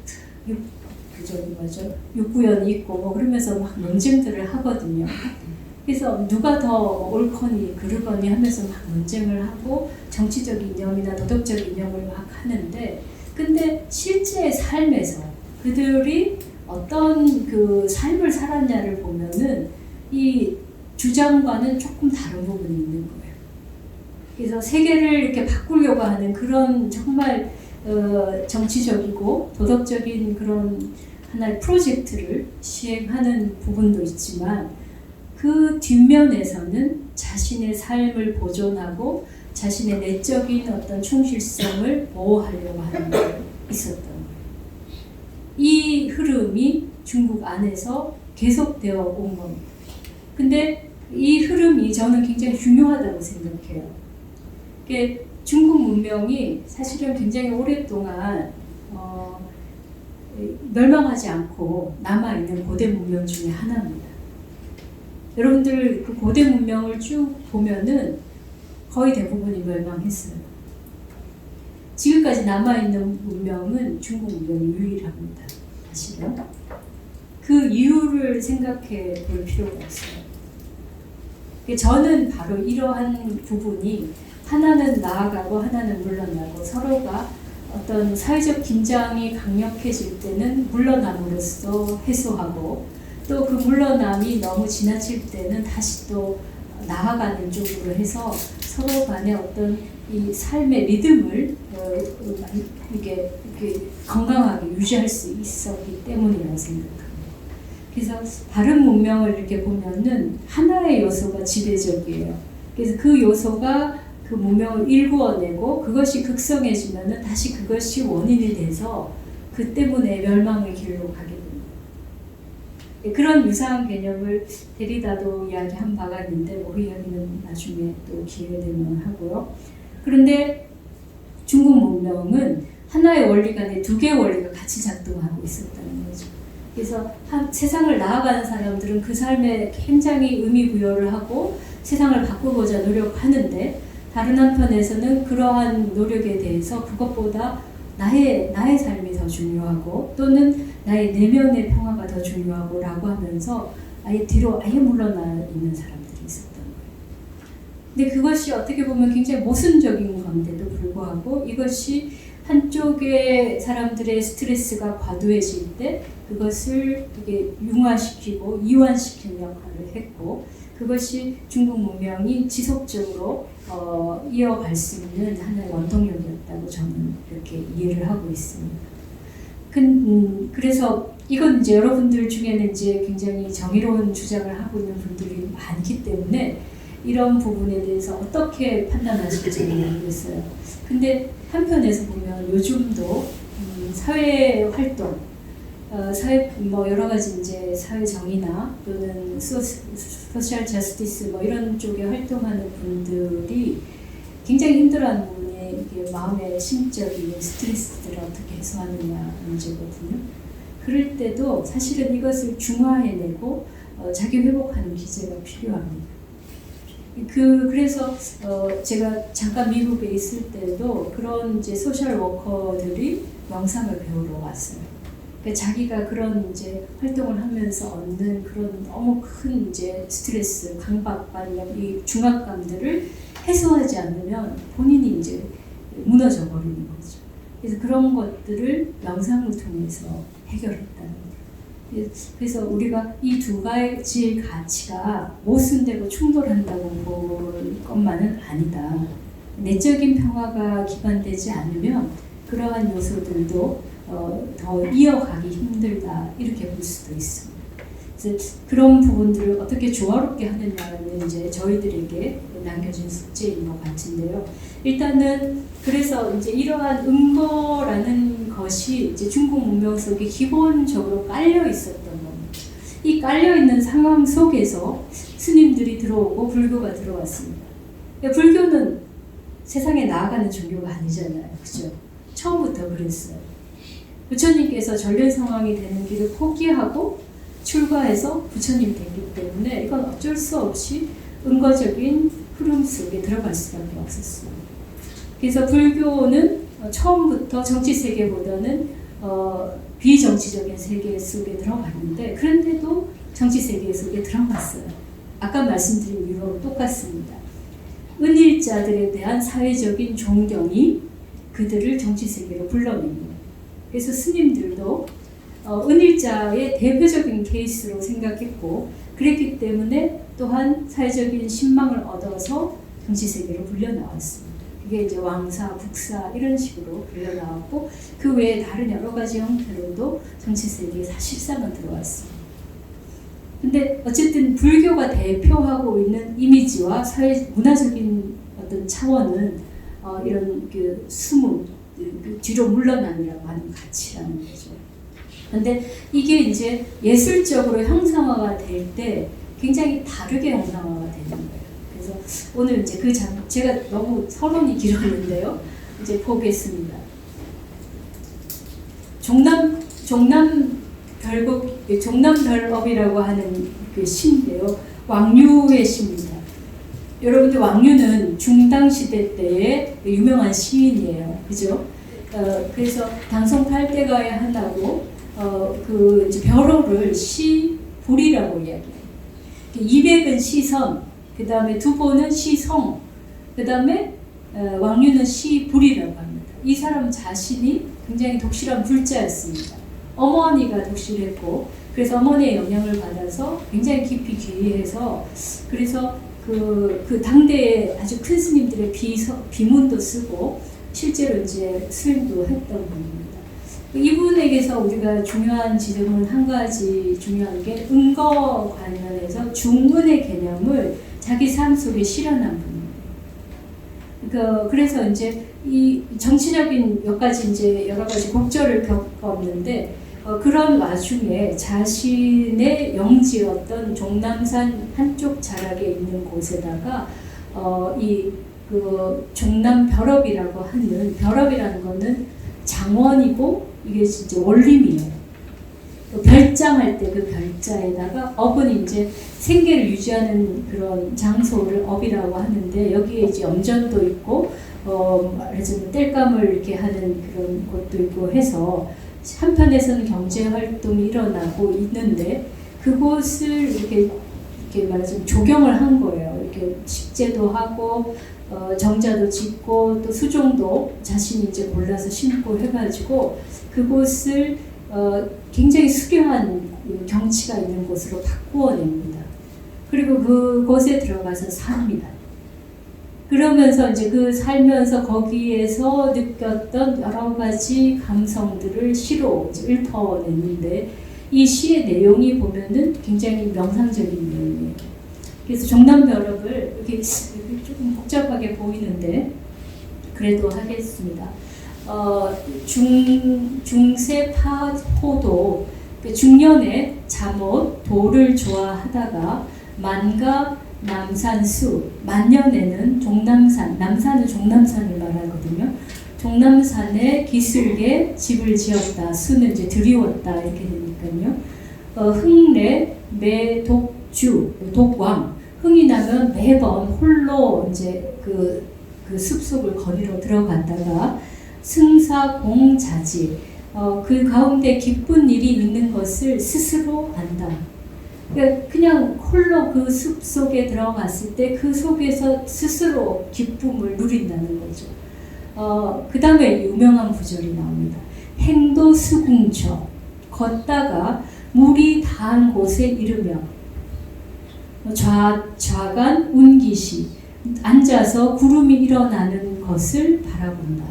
육구연이 있고 뭐 그러면서 막 논쟁들을 하거든요. 그래서 누가 더 옳거니 그르거니 하면서 막 논쟁을 하고 정치적 이념이나 도덕적 이념을 막 하는데, 근데 실제 삶에서 그들이 어떤 그 삶을 살았냐를 보면은 이 주장과는 조금 다른 부분이 있는 거예요. 그래서 세계를 이렇게 바꾸려고 하는 그런 정말 정치적이고 도덕적인 그런 하나의 프로젝트를 시행하는 부분도 있지만, 그 뒷면에서는 자신의 삶을 보존하고 자신의 내적인 어떤 충실성을 보호하려고 하는 게 있었던 거예요. 이 흐름이 중국 안에서 계속되어 온 겁니다. 근데 이 흐름이 저는 굉장히 중요하다고 생각해요. 중국 문명이 사실은 굉장히 오랫동안 멸망하지 않고 남아있는 고대 문명 중에 하나입니다. 여러분들 그 고대 문명을 쭉 보면은 거의 대부분이 멸망했어요. 지금까지 남아있는 문명은 중국 문명이 유일합니다. 사실은. 그 이유를 생각해 볼 필요가 있어요. 저는 바로 이러한 부분이 하나는 나아가고 하나는 물러나고, 서로가 어떤 사회적 긴장이 강력해질 때는 물러남으로써 해소하고, 또 그 물러남이 너무 지나칠 때는 다시 또 나아가는 쪽으로 해서 서로 간의 어떤 이 삶의 리듬을 이렇게 건강하게 유지할 수 있었기 때문이라고 생각합니다. 그래서 다른 문명을 이렇게 보면은 하나의 요소가 지배적이에요. 그래서 그 요소가 그 문명을 일구어내고 그것이 극성해지면은 다시 그것이 원인이 돼서 그 때문에 멸망의 길로 가게 됩니다. 그런 유사한 개념을 데리다도 이야기한 바가 있는데 그 이야기는 나중에 또 기회 되면 하고요. 그런데 중국 문명은 하나의 원리가 아니라 두 개의 원리가 같이 작동하고 있었다는 거죠. 그래서 세상을 나아가는 사람들은 그 삶에 굉장히 의미 부여를 하고 세상을 바꾸고자 노력하는데, 다른 한편에서는 그러한 노력에 대해서 그것보다 나의 삶이 더 중요하고, 또는 나의 내면의 평화가 더 중요하고 라고 하면서 뒤로 물러나 있는 사람들이 있었던 거예요. 근데 그것이 어떻게 보면 굉장히 모순적인 건데도 불구하고, 이것이 한쪽의 사람들의 스트레스가 과도해질 때 그것을 되게 융화시키고 이완시키는 역할을 했고, 그것이 중국 문명이 지속적으로 이어갈 수 있는 하나의 원동력이었다고 저는 이렇게 이해를 하고 있습니다. 그래서 이건 이제 여러분들 중에는 이제 굉장히 정의로운 주장을 하고 있는 분들이 많기 때문에 이런 부분에 대해서 어떻게 판단하실지 모르겠어요. 근데 한편에서 보면 요즘도 사회 활동, 여러 가지 이제 사회 정의나 또는 소셜 저스티스 이런 쪽에 활동하는 분들이 굉장히 힘들어하는 부분이 이게 마음의 심적인 스트레스들을 어떻게 해소하느냐 문제거든요. 그럴 때도 사실은 이것을 중화해내고 자기 회복하는 기제가 필요합니다. 그래서 제가 잠깐 미국에 있을 때도 그런 이제 소셜 워커들이 명상을 배우러 왔어요. 그러니까 자기가 그런 이제 활동을 하면서 얻는 그런 너무 큰 이제 스트레스, 강박감, 이 중압감들을 해소하지 않으면 본인이 이제 무너져 버리는 거죠. 그래서 그런 것들을 명상을 통해서 해결했다는 거예요. 그래서 우리가 이 두 가지의 가치가 모순되고 충돌한다고 볼 것만은 아니다. 내적인 평화가 기반되지 않으면 그러한 요소들도 더 이어가기 힘들다, 이렇게 볼 수도 있습니다. 그런 부분들을 어떻게 조화롭게 하느냐는 이제 저희들에게 남겨진 숙제인 것 같은데요. 일단은 그래서 이제 이러한 음거라는 것이 이제 중국 문명 속에 기본적으로 깔려 있었던 겁니다. 이 깔려 있는 상황 속에서 스님들이 들어오고 불교가 들어왔습니다. 불교는 세상에 나아가는 종교가 아니잖아요, 그죠? 처음부터 그랬어요. 부처님께서 전륜 상황이 되는 길을 포기하고 출가해서 부처님 됐기 때문에 이건 어쩔 수 없이 음거적인 흐름 속에 들어갈 수밖에 없었어요. 그래서 불교는 처음부터 정치 세계보다는 비정치적인 세계 속에 들어갔는데, 그런데도 정치 세계 속에 들어갔어요. 아까 말씀드린 이유와 똑같습니다. 은일자들에 대한 사회적인 존경이 그들을 정치 세계로 불러냅니다. 그래서 스님들도 은일자의 대표적인 케이스로 생각했고, 그랬기 때문에 또한 사회적인 신망을 얻어서 정치 세계로 불려 나왔습니다. 그게 이제 왕사, 북사 이런 식으로 불려 나왔고, 그 외에 다른 여러 가지 형태로도 정치 세계에 사실상은 들어왔습니다. 근데 어쨌든 불교가 대표하고 있는 이미지와 사회 문화적인 어떤 차원은 이런 그 숨은 그 뒤로 물러남이라고 하는 가치라는 거죠. 근데 이게 이제 예술적으로 형상화가 될 때 굉장히 다르게 형상화가 되는 거예요. 그래서 오늘 이제 제가 너무 서론이 길었는데요. 이제 보겠습니다. 종남별업이라고 하는 그 시인데요. 왕류의 시입니다. 여러분들 왕류는 중당 시대 때의 유명한 시인이에요, 그죠? 그래서 당성팔대가의 하나고 그 이제 벼로를 시불이라고 이야기해요. 200은 시선, 그 다음에 두보는 시성, 그 다음에 왕류는 시불이라고 합니다. 이 사람 자신이 굉장히 독실한 불자였습니다. 어머니가 독실했고, 그래서 어머니의 영향을 받아서 굉장히 깊이 귀의해서, 그래서 그 당대에 아주 큰 스님들의 비문도 쓰고 실제로 이제 수행도 했던 분입니다. 이분에게서 우리가 중요한 지점은 한 가지 중요한 게 은거 관련해서 중은의 개념을 자기 삶 속에 실현한 분입니다. 그래서 이제 이 정치적인 몇 가지 이제 여러 가지 곡절을 겪었는데 그런 와중에 자신의 영지였던 종남산 한쪽 자락에 있는 곳에다가 그 종남별업이라고 하는, 별업이라는 거는 장원이고 이게 진짜 원림이에요. 별장할 때 그 별자에다가 업은 이제 생계를 유지하는 그런 장소를 업이라고 하는데, 여기에 이제 염전도 있고 말하자면 뗄감을 이렇게 하는 그런 곳도 있고 해서 한편에서는 경제 활동이 일어나고 있는데, 그곳을 이렇게 말하자면 조경을 한 거예요. 이렇게 식재도 하고 정자도 짓고 또 수종도 자신이 이제 골라서 심고 해가지고 그곳을 굉장히 수려한 경치가 있는 곳으로 바꾸어냅니다. 그리고 그곳에 들어가서 삽니다. 그러면서 이제 그 살면서 거기에서 느꼈던 여러 가지 감성들을 시로 이제 읊어냈는데, 이 시의 내용이 보면은 굉장히 명상적인 내용이에요. 그래서 종남별업을 이렇게 조금 복잡하게 보이는데 그래도 하겠습니다. 중세파호도 중년에 잠옷 도를 좋아하다가 만가 남산수, 만년에는 종남산, 남산은 종남산을 말하거든요. 종남산에 기슭에 집을 지었다. 수는 이제 들이웠다 이렇게 되니까요. 흥례 매독주, 독왕. 흥이 나면 매번 홀로 이제 그 숲속을 거리로 들어갔다가 승사공자지, 그 가운데 기쁜 일이 있는 것을 스스로 안다. 그냥 홀로 그 숲 속에 들어갔을 때 그 속에서 스스로 기쁨을 누린다는 거죠. 그 다음에 유명한 구절이 나옵니다. 행도수궁처, 걷다가 물이 닿은 곳에 이르며 좌간 운기시, 앉아서 구름이 일어나는 것을 바라본다.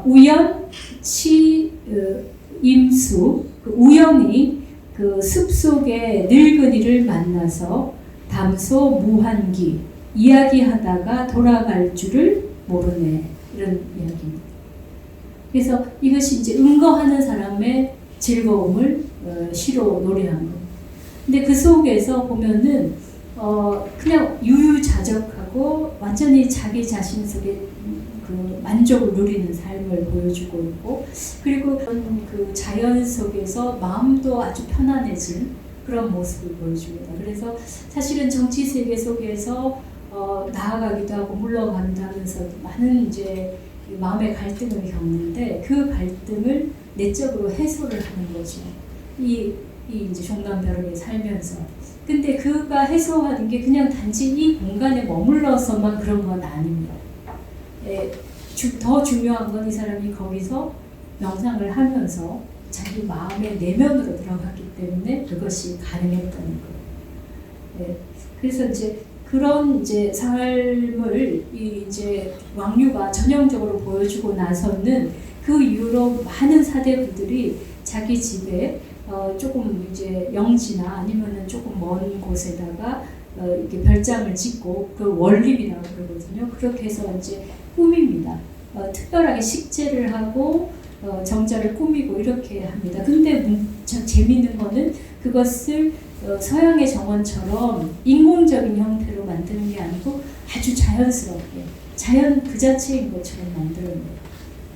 우연 치 임수, 우연히 그 숲속의 늙은이를 만나서 담소 무한기 이야기하다가 돌아갈 줄을 모르네, 이런 이야기입니다. 그래서 이것이 이제 응거하는 사람의 즐거움을 시로 노래한 겁니다. 근데 그 속에서 보면은 그냥 유유자적하고 완전히 자기 자신 속에 그 만족을 누리는 삶을 보여주고 있고, 그리고 그 자연 속에서 마음도 아주 편안해진 그런 모습을 보여줍니다. 그래서 사실은 정치 세계 속에서 나아가기도 하고 물러가기도 하면서 많은 이제 마음의 갈등을 겪는데, 그 갈등을 내적으로 해소를 하는 거죠. 이 이제 종남벼락에 살면서. 근데 그가 해소하는 게 그냥 단지 이 공간에 머물러서만 그런 건 아닙니다. 더 중요한 건 이 사람이 거기서 명상을 하면서 자기 마음의 내면으로 들어갔기 때문에 그것이 가능했다는 거예요. 그래서 이제 그런 이제 삶을 이제 왕류가 전형적으로 보여주고 나서는 그 이후로 많은 사대부들이 자기 집에 조금 이제 영지나 아니면은 조금 먼 곳에다가 이렇게 별장을 짓고, 그 원림이라고 그러거든요. 그렇게 해서 이제 꾸밉니다. 특별하게 식재를 하고 정자를 꾸미고 이렇게 합니다. 근데 재미있는 거는 그것을 서양의 정원처럼 인공적인 형태로 만드는 게 아니고 아주 자연스럽게 자연 그 자체인 것처럼 만들어내요.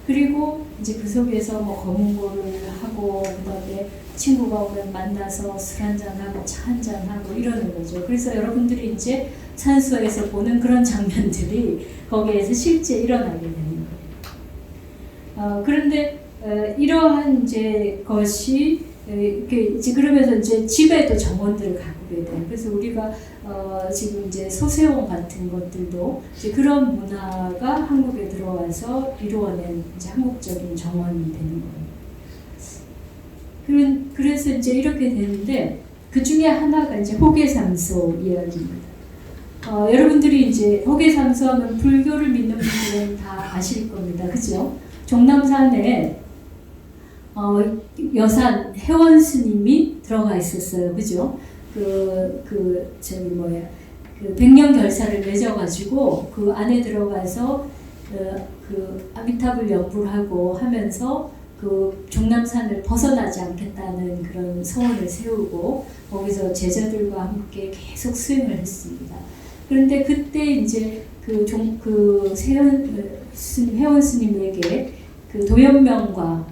그리고 이제 그 속에서 뭐 검은고를 하고 그다음에 친구가 오면 만나서 술 한잔하고 차 한잔하고 이러는 거죠. 그래서 여러분들이 이제 산수에서 보는 그런 장면들이 거기에서 실제 일어나게 되는 거예요. 그런데 이러한 이제 것이 이제 그러면서 이제 집에도 정원들을 가꾸게 돼요. 그래서 우리가 지금 이제 소세원 같은 것들도 이제 그런 문화가 한국에 들어와서 이루어낸 이제 한국적인 정원이 되는 거예요. 그래서 이제 이렇게 되는데, 그 중에 하나가 이제 호계삼소 이야기입니다. 여러분들이 이제 호계삼소하면 불교를 믿는 분들은 다 아실 겁니다. 그죠? 종남산에 여산 해원 스님이 들어가 있었어요. 그죠? 그 백년 결사를 맺어가지고 그 안에 들어가서 그 아미타불 연불 하고 하면서 그 종남산을 벗어나지 않겠다는 그런 소원을 세우고 거기서 제자들과 함께 계속 수행을 했습니다. 그런데 그때 이제 회원 스님에게 그 도연명과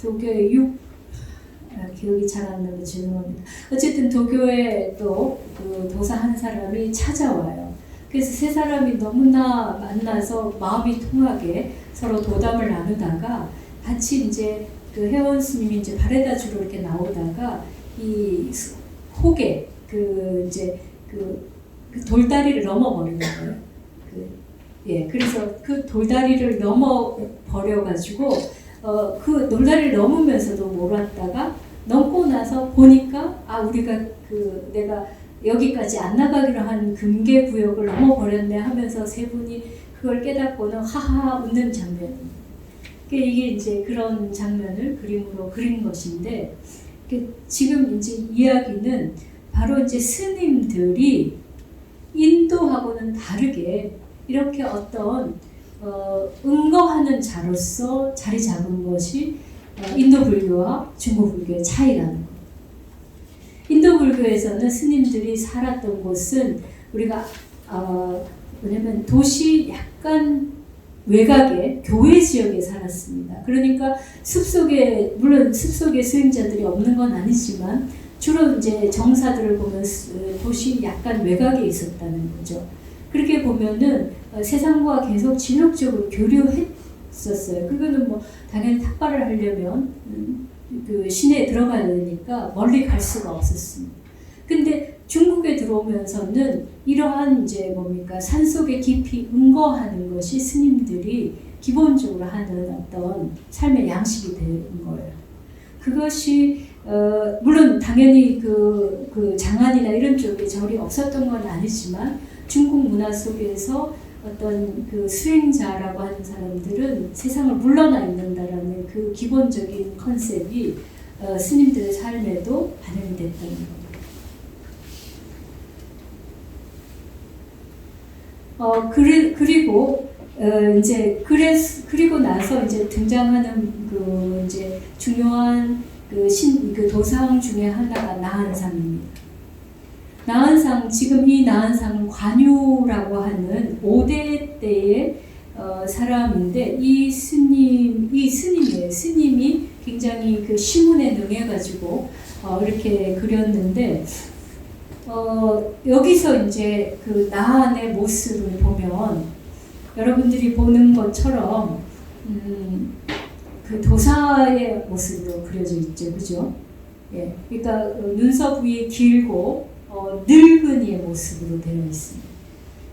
도교의 기억이 잘 안 나서 죄송합니다. 어쨌든 도교에 또 그 도사 한 사람이 찾아와요. 그래서 세 사람이 너무나 만나서 마음이 통하게 서로 도담을 나누다가 같이 이제 그 회원 스님이 이제 바래다 주러 이렇게 나오다가 이 혹에 그 돌다리를 넘어버리는 거예요. 그래서 그 돌다리를 넘어버려가지고 그 돌다리를 넘으면서도 몰았다가 넘고 나서 보니까 우리가 내가 여기까지 안 나가기로 한 금계 구역을 넘어버렸네 하면서 세 분이 그걸 깨닫고는 하하 웃는 장면입니다. 이게 이제 그런 장면을 그림으로 그린 것인데, 지금 이제 이야기는 바로 이제 스님들이 인도하고는 다르게 이렇게 어떤 응거하는 자로서 자리 잡은 것이 인도 불교와 중국 불교의 차이라는 것. 인도 불교에서는 스님들이 살았던 곳은 우리가 뭐냐면 도시 약간 외곽의 교회 지역에 살았습니다. 그러니까 물론 숲속에 수행자들이 없는 건 아니지만 주로 이제 정사들을 보면 도시 약간 외곽에 있었다는 거죠. 그렇게 보면은 세상과 계속 지속적으로 교류했었어요. 그거는 뭐 당연히 탁발을 하려면 그 시내에 들어가야 되니까 멀리 갈 수가 없었습니다. 근데 중국에 들어오면서는 이러한 이제 산속에 깊이 응거하는 것이 스님들이 기본적으로 하는 어떤 삶의 양식이 된 거예요. 그것이 물론 당연히 그 장안이나 이런 쪽에 절이 없었던 건 아니지만 중국 문화 속에서 어떤 그 수행자라고 하는 사람들은 세상을 물러나 있는다라는 그 기본적인 컨셉이 스님들의 삶에도 반영이 됐다는 겁니다. 그리고 나서 이제 등장하는 그 이제 중요한 그 도상 중에 하나가 나한상입니다. 나한상, 지금 이 나한상은 관유라고 하는 5대 때의 사람인데 이 스님이에요. 스님이 굉장히 그 시문에 능해가지고 이렇게 그렸는데 여기서 이제 그 나한의 모습을 보면 여러분들이 보는 것처럼 그 도사의 모습으로 그려져 있죠, 그죠? 예, 그러니까 눈썹 위에 길고 늙은이의 모습으로 되어 있습니다.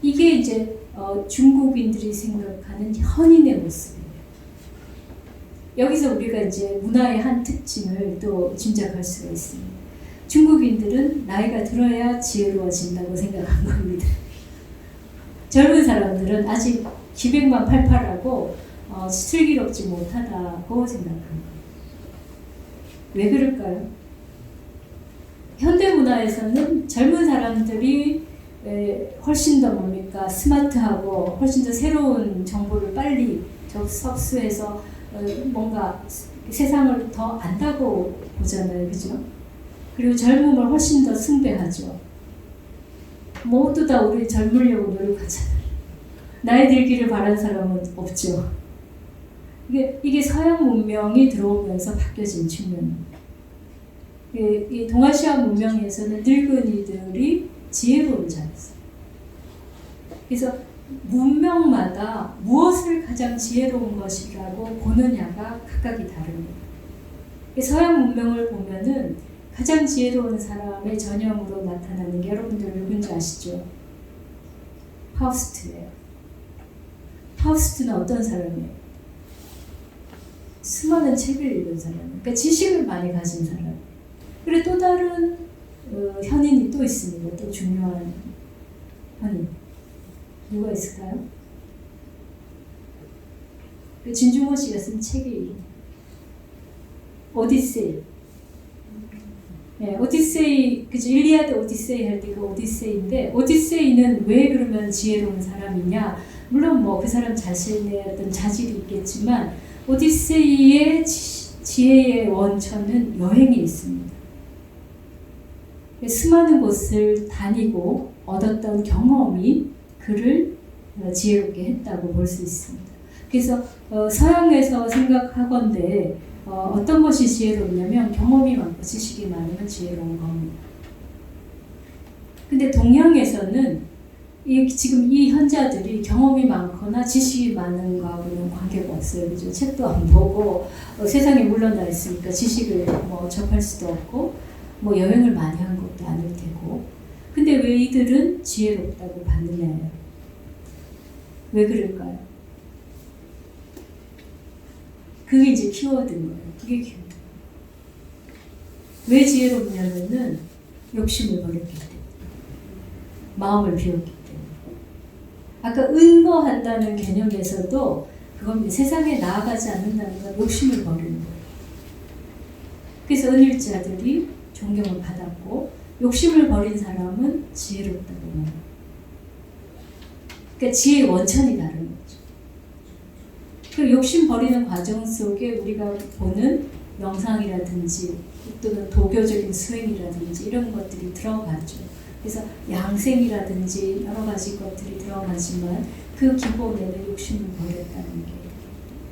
이게 이제 중국인들이 생각하는 현인의 모습이에요. 여기서 우리가 이제 문화의 한 특징을 또 짐작할 수가 있습니다. 중국인들은 나이가 들어야 지혜로워진다고 생각한 겁니다. 젊은 사람들은 아직 기백만 팔팔하고 슬기롭지 못하다고 생각합니다. 왜 그럴까요? 현대문화에서는 젊은 사람들이 훨씬 더 뭡니까? 스마트하고 훨씬 더 새로운 정보를 빨리 접수해서 뭔가 세상을 더 안다고 보잖아요. 그죠? 그리고 젊음을 훨씬 더 숭배하죠. 모두 다 우리 젊으려고 노력하잖아요. 나이 들기를 바라는 사람은 없죠. 이게 서양 문명이 들어오면서 바뀌어진 측면입니다. 이 동아시아 문명에서는 늙은이들이 지혜로운 자였어요. 그래서 문명마다 무엇을 가장 지혜로운 것이라고 보느냐가 각각이 다릅니다. 서양 문명을 보면은 가장 지혜로운 사람의 전형으로 나타나는 게 여러분들 누군지 아시죠? 파우스트예요. 파우스트는 어떤 사람이에요? 수많은 책을 읽은 사람, 그러니까 지식을 많이 가진 사람. 그리고 또 다른 현인이 또 있습니다. 또 중요한 현인. 누가 있을까요? 진중호 씨가 쓴 책이 이름. 오디세이. 네, 오디세이, 그죠? 일리아드 오디세이 할 때 그 오디세이인데, 오디세이는 왜 그러면 지혜로운 사람이냐? 물론 뭐 그 사람 자신의 어떤 자질이 있겠지만, 오디세이의 지혜의 원천은 여행에 있습니다. 수많은 곳을 다니고 얻었던 경험이 그를 지혜롭게 했다고 볼 수 있습니다. 그래서 서양에서 생각하건대 어떤 것이 지혜롭냐면 경험이 많고 지식이 많으면 지혜로운 겁니다. 근데 동양에서는 지금 이 현자들이 경험이 많거나 지식이 많은 거하고는 관계가 없어요. 그죠? 책도 안 보고 세상에 물러나 있으니까 지식을 뭐 접할 수도 없고 뭐 여행을 많이 한 것도 아닐 테고. 근데 왜 이들은 지혜롭다고 받느냐요? 왜 그럴까요? 그게 이제 키워드인 거예요. 그게 키워드. 왜 지혜롭냐면은 욕심을 버렸기 때문에. 마음을 비웠기 때문에. 아까 은거한다는 개념에서도 그건 세상에 나아가지 않는다는 건 욕심을 버리는 거예요. 그래서 은일자들이 존경을 받았고 욕심을 버린 사람은 지혜롭다고 말해요. 그러니까 지혜의 원천이 다른 거죠. 그 욕심 버리는 과정 속에 우리가 보는 명상이라든지 또는 도교적인 수행이라든지 이런 것들이 들어가죠. 그래서 양생이라든지 여러 가지 것들이 들어가지만 그 기본에는 욕심을 버렸다는 게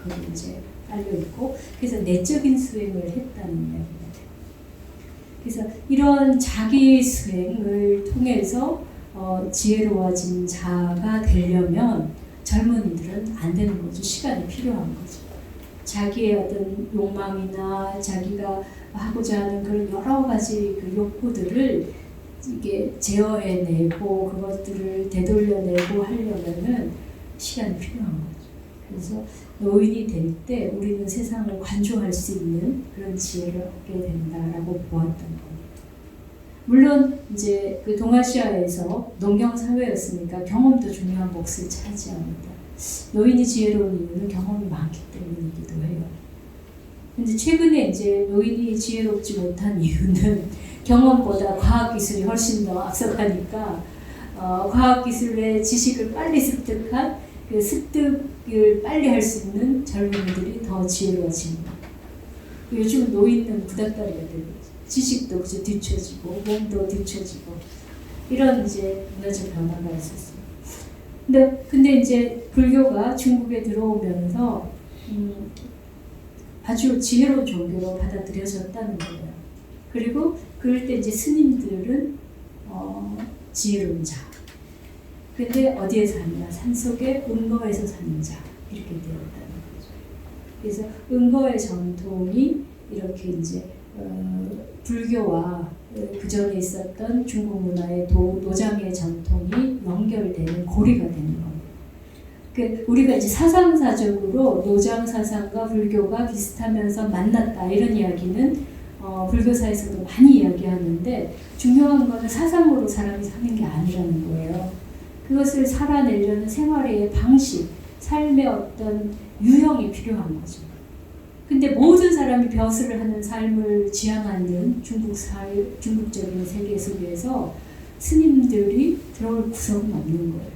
거기 이제 깔려 있고, 그래서 내적인 수행을 했다는 이야기입니다. 그래서 이런 자기 수행을 통해서 지혜로워진 자가 되려면 젊은이들은 안 되는 거죠. 시간이 필요한 거죠. 자기의 어떤 욕망이나 자기가 하고자 하는 그런 여러 가지 그 욕구들을 이게 제어해내고 그것들을 되돌려내고 하려면은 시간이 필요한 거죠. 그래서 노인이 될 때 우리는 세상을 관조할 수 있는 그런 지혜를 얻게 된다라고 보았던 겁니다. 물론 이제 그 동아시아에서 농경 사회였으니까 경험도 중요한 몫을 차지합니다. 노인이 지혜로운 이유는 경험이 많기 때문이기도 해요. 근데 최근에 이제 노인이 지혜롭지 못한 이유는 경험보다 과학기술이 훨씬 더 앞서가니까 과학기술의 지식을 빨리 습득한 그 습득을 빨리 할 수 있는 젊은이들이 더 지혜로워지는 거예요. 요즘 노인은 구닥다리가 되고 지식도 뒤처지고 몸도 뒤처지고 이런 이제 문화적 변화가 있었어요. 근데 이제 불교가 중국에 들어오면서 아주 지혜로운 종교로 받아들여졌다는 거예요. 그리고 그럴 때 이제 스님들은 지혜로운 자. 근데 어디에 사느냐? 산속에 은거에서 사는 자. 이렇게 되었다는 거죠. 그래서 은거의 전통이 이렇게 이제 불교와 그 전에 있었던 중국 문화의 노장의 전통이 연결되는 고리가 되는 겁니다. 우리가 이제 사상사적으로 노장 사상과 불교가 비슷하면서 만났다 이런 이야기는 불교사에서도 많이 이야기하는데 중요한 것은 사상으로 사람이 사는 게 아니라는 거예요. 그것을 살아내려는 생활의 방식, 삶의 어떤 유형이 필요한 거죠. 근데 모든 사람이 벼슬을 하는 삶을 지향하는 중국적인 세계 속에서 스님들이 들어올 구석은 없는 거예요.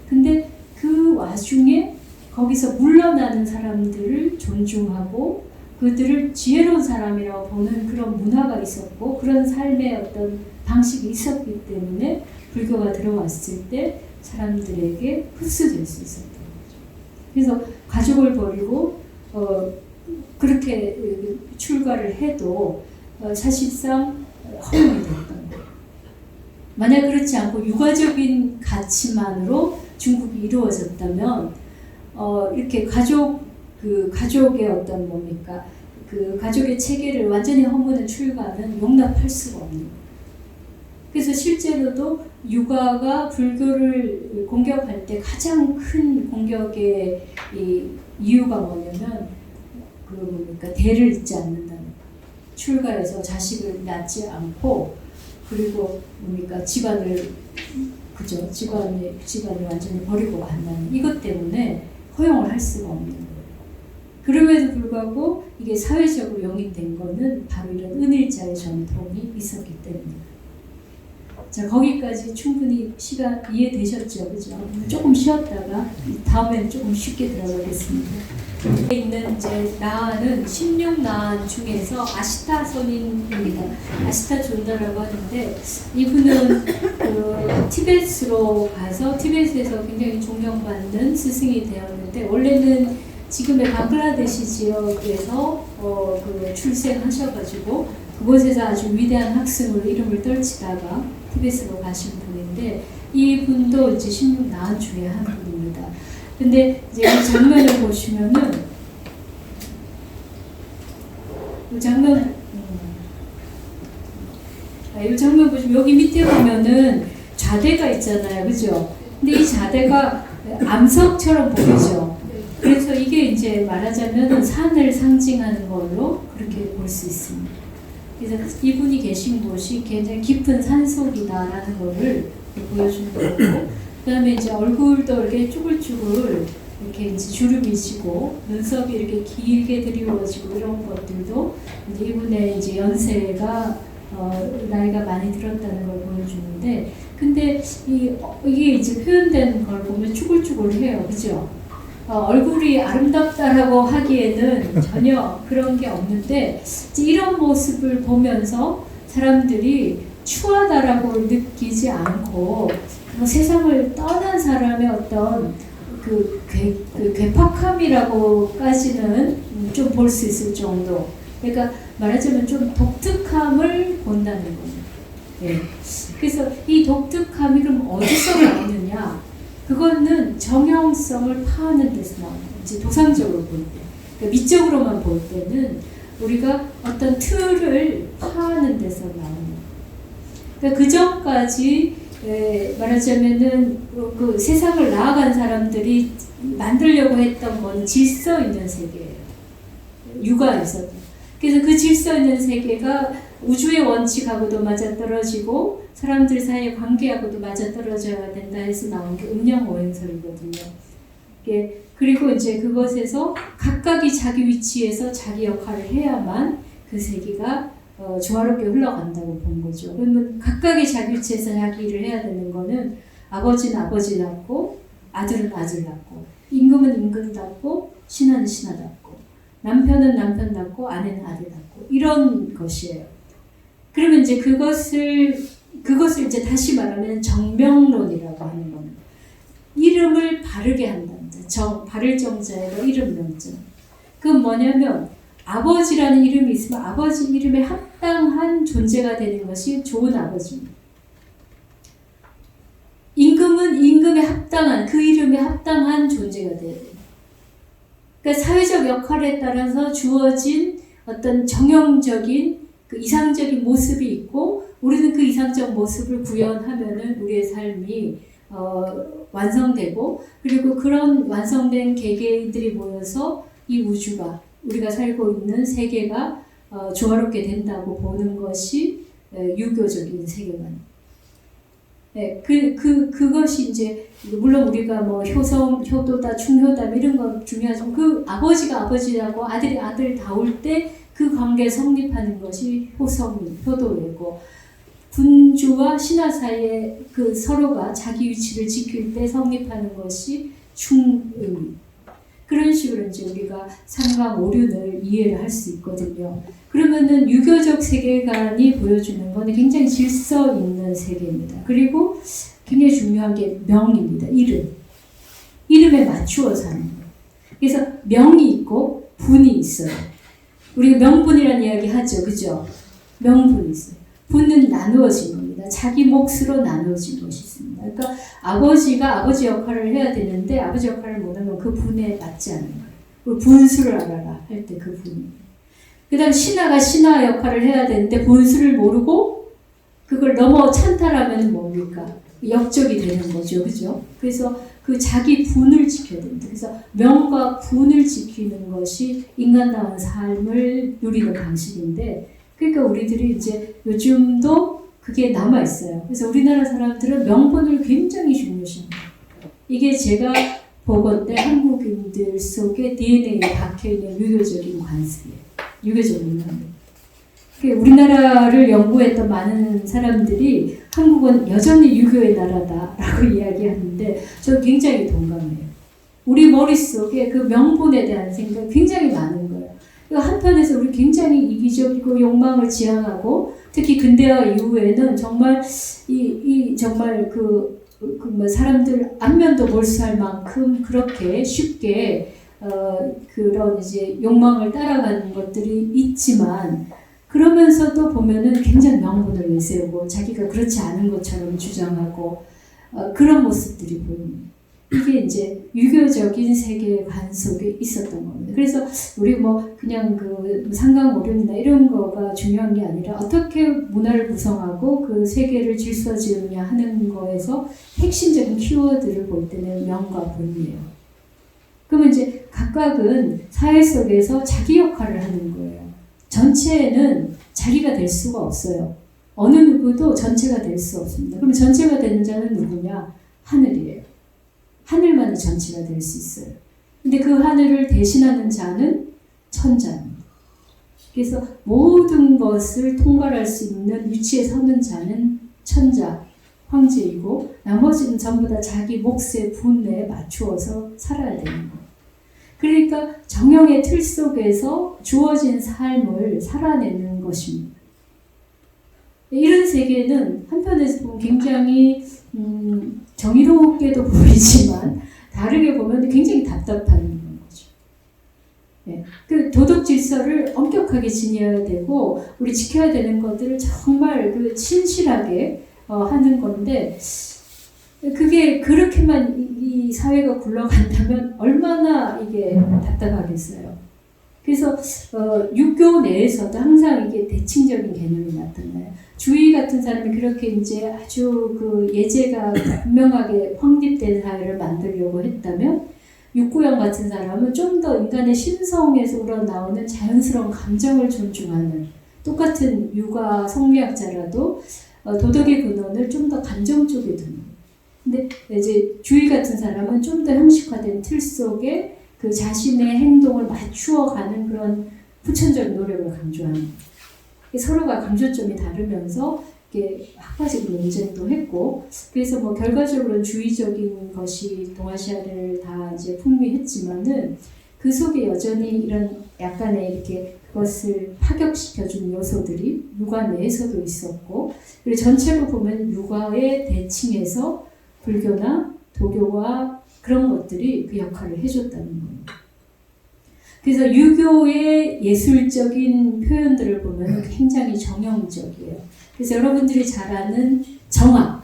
근데 그 와중에 거기서 물러나는 사람들을 존중하고 그들을 지혜로운 사람이라고 보는 그런 문화가 있었고 그런 삶의 어떤 방식이 있었기 때문에 불교가 들어왔을 때 사람들에게 흡수될 수 있었던 거죠. 그래서 가족을 버리고 그렇게 출가를 해도 사실상 허용이 됐던 거예요. 만약 그렇지 않고 육아적인 가치만으로 중국이 이루어졌다면 이렇게 가족의 어떤 뭡니까 그 가족의 체계를 완전히 허무는 출가는 용납할 수가 없는 거예요. 그래서 실제로도 육아가 불교를 공격할 때 가장 큰 공격의 이유가 뭐냐면 대를 잇지 않는다는 거. 출가해서 자식을 낳지 않고 그리고 집안을 완전히 버리고 간다는 이것 때문에 허용을 할 수가 없는 거예요. 그럼에도 불구하고 이게 사회적으로 용인된 거는 바로 이런 은일자의 전통이 있었기 때문입니다. 자, 거기까지 충분히 시간 이해되셨죠? 그죠? 조금 쉬었다가 다음에는 조금 쉽게 들어가겠습니다. 여기 있는 이제 나안은 16나안 중에서 아시타손인입니다. 아시타존다라고 하는데 이분은 티베트로 가서 티베트에서 굉장히 존경받는 스승이 되었는데 원래는 지금의 방글라데시 지역에서 출생하셔가지고 그곳에서 아주 위대한 학생으로 이름을 떨치다가 티베트로 가신 분인데 이분도 이제 16나안 중에 한 분입니다. 근데 이제 이 장면을 보시면은 이 장면 보시면 여기 밑에 보면은 좌대가 있잖아요, 그죠? 근데 이 좌대가 암석처럼 보이죠. 그래서 이게 이제 말하자면 산을 상징하는 걸로 그렇게 볼 수 있습니다. 그래서 이분이 계신 곳이 굉장히 깊은 산속이다라는 거를 보여주는 거고, 그다음에 이제 얼굴도 이렇게 쭈글쭈글 이렇게 이제 주름이시고 눈썹이 이렇게 길게 드리워지고 이런 것들도 이제 이분의 이제 연세가 나이가 많이 들었다는 걸 보여주는데, 근데 이게 이제 표현된 걸 보면 쭈글쭈글해요, 그죠? 얼굴이 아름답다라고 하기에는 전혀 그런 게 없는데 이런 모습을 보면서 사람들이 추하다라고 느끼지 않고 세상을 떠난 사람의 어떤 그 괴팍함이라고까지는 좀 볼 수 있을 정도. 그러니까 말하자면 좀 독특함을 본다는 겁니다. 네. 그래서 이 독특함이 그럼 어디서 나오느냐? 그거는 정형성을 파하는 데서 나오는 거예요. 이제 도상적으로 볼 때. 그러니까 미적으로만 볼 때는 우리가 어떤 틀을 파하는 데서 나오는 거예요. 그러니까 그 전까지 말하자면은 그 세상을 나아간 사람들이 만들려고 했던 건 질서 있는 세계예요. 육아에서도. 그래서 그 질서 있는 세계가 우주의 원칙하고도 맞아떨어지고 사람들 사이의 관계하고도 맞아떨어져야 된다 해서 나온 게 음양오행설이거든요. 예, 그리고 이제 그것에서 각각이 자기 위치에서 자기 역할을 해야만 그 세계가 조화롭게 흘러간다고 본 거죠. 그러면 각각이 자기 위치에서 자기 일을 해야 되는 거는 아버지는 아버지 낳고 아들은 아들 낳고 임금은 임금 낳고 신하는 신하 낳고 남편은 남편 낳고 아내는 아들 낳고 이런 것이에요. 그러면 이제 그것을 이제 다시 말하면 정명론이라고 하는 겁니다. 이름을 바르게 한답니다. 바를 정자에다 이름 명자. 그건 뭐냐면 아버지라는 이름이 있으면 아버지 이름에 합당한 존재가 되는 것이 좋은 아버지입니다. 임금은 임금에 합당한, 그 이름에 합당한 존재가 돼야 돼요. 그러니까 사회적 역할에 따라서 주어진 어떤 정형적인 그 이상적인 모습이 있고 우리는 그 이상적 모습을 구현하면은 우리의 삶이 완성되고 그리고 그런 완성된 개개인들이 모여서 이 우주가 우리가 살고 있는 세계가 조화롭게 된다고 보는 것이 유교적인 세계관. 네, 그것이 이제, 물론 우리가 뭐 효도다, 충효다, 이런 건 중요하지만 그 아버지가 아버지라고 아들이 아들다울 때 그 관계 성립하는 것이 효도이고, 군주와 신하 사이에 그 서로가 자기 위치를 지킬 때 성립하는 것이 충의. 그런 식으로 이제 우리가 삼강 오륜을 이해를 할 수 있거든요. 그러면은 유교적 세계관이 보여주는 건 굉장히 질서 있는 세계입니다. 그리고 굉장히 중요한 게 명입니다. 이름에 맞추어서 하는 거예요. 그래서 명이 있고 분이 있어요. 우리가 명분이라는 이야기 하죠. 그죠? 명분이 있어요. 분은 나누어진 겁니다. 자기 몫으로 나누어진 것이 있습니다. 그러니까 아버지가 아버지 역할을 해야 되는데 아버지 역할을 못하면 그 분에 맞지 않는 거예요. 분수를 알아라 할 때 그 분이. 그 다음 신하가 신하 역할을 해야 되는데 본수를 모르고 그걸 넘어 찬탈하면 뭡니까? 역적이 되는 거죠. 그죠? 그래서 그 자기 분을 지켜야 됩니다. 그래서 명과 분을 지키는 것이 인간다운 삶을 누리는 방식인데 그러니까 우리들이 이제 요즘도 그게 남아있어요. 그래서 우리나라 사람들은 명분을 굉장히 중요시합니다. 이게 제가 보건대 한국인들 속에 DNA에 박혀있는 유교적인 관습이에요. 유교적인 문화입니다. 우리나라를 연구했던 많은 사람들이 한국은 여전히 유교의 나라다라고 이야기하는데 저 굉장히 동감해요. 우리 머릿속에 그 명분에 대한 생각이 굉장히 많은 거예요. 한편에서 우리 굉장히 이기적이고 욕망을 지향하고 특히 근대화 이후에는 정말 정말 뭐 사람들 안면도 몰수할 만큼 그렇게 쉽게 그런 이제 욕망을 따라가는 것들이 있지만 그러면서도 보면은 굉장히 명분을 내세우고 자기가 그렇지 않은 것처럼 주장하고 그런 모습들이 보입니다. 이게 이제 유교적인 세계관 속에 있었던 겁니다. 그래서 우리 뭐 그냥 그 상강오륜이나 이런 거가 중요한 게 아니라 어떻게 문화를 구성하고 그 세계를 질서지으냐 하는 거에서 핵심적인 키워드를 볼 때는 명과 분이에요. 그러면 이제 각각은 사회 속에서 자기 역할을 하는 거예요. 전체는 자기가 될 수가 없어요. 어느 누구도 전체가 될 수 없습니다. 그럼 전체가 되는 자는 누구냐? 하늘이에요. 하늘만이 전체가 될 수 있어요. 근데 그 하늘을 대신하는 자는 천자입니다. 그래서 모든 것을 통괄할 수 있는 위치에 서는 자는 천자, 황제이고 나머지는 전부 다 자기 몫의 분에 맞추어서 살아야 되는 거예요. 그러니까 정형의 틀 속에서 주어진 삶을 살아내는 것입니다. 이런 세계는 한편에서 보면 굉장히 정의롭게도 보이지만 다르게 보면 굉장히 답답한 거죠. 네. 그 도덕 질서를 엄격하게 지녀야 되고 우리 지켜야 되는 것들을 정말 그 신실하게 하는 건데 그게 그렇게만 이 사회가 굴러간다면 얼마나 이게 답답하겠어요. 그래서 육교 내에서도 항상 이게 대칭적인 개념이 나타나요. 주의 같은 사람이 그렇게 이제 아주 그 예제가 분명하게 확립된 사회를 만들려고 했다면 육구형 같은 사람은 좀 더 인간의 심성에서 우러나오는 자연스러운 감정을 존중하는 똑같은 육아 성리학자라도 도덕의 근원을 좀 더 감정 쪽에 두는 근데 이제 주의 같은 사람은 좀 더 형식화된 틀 속에 그 자신의 행동을 맞추어 가는 그런 후천적인 노력을 강조하는. 서로가 강조점이 다르면서 이게 학파적인 논쟁도 했고, 그래서 뭐 결과적으로는 주의적인 것이 동아시아를 다 이제 풍미했지만은 그 속에 여전히 이런 약간의 이렇게 그것을 파격시켜준 요소들이 유가 내에서도 있었고, 그리고 전체로 보면 유가의 대칭에서 불교나 도교와 그런 것들이 그 역할을 해줬다는 겁니다. 그래서 유교의 예술적인 표현들을 보면 굉장히 정형적이에요. 그래서 여러분들이 잘 아는 정악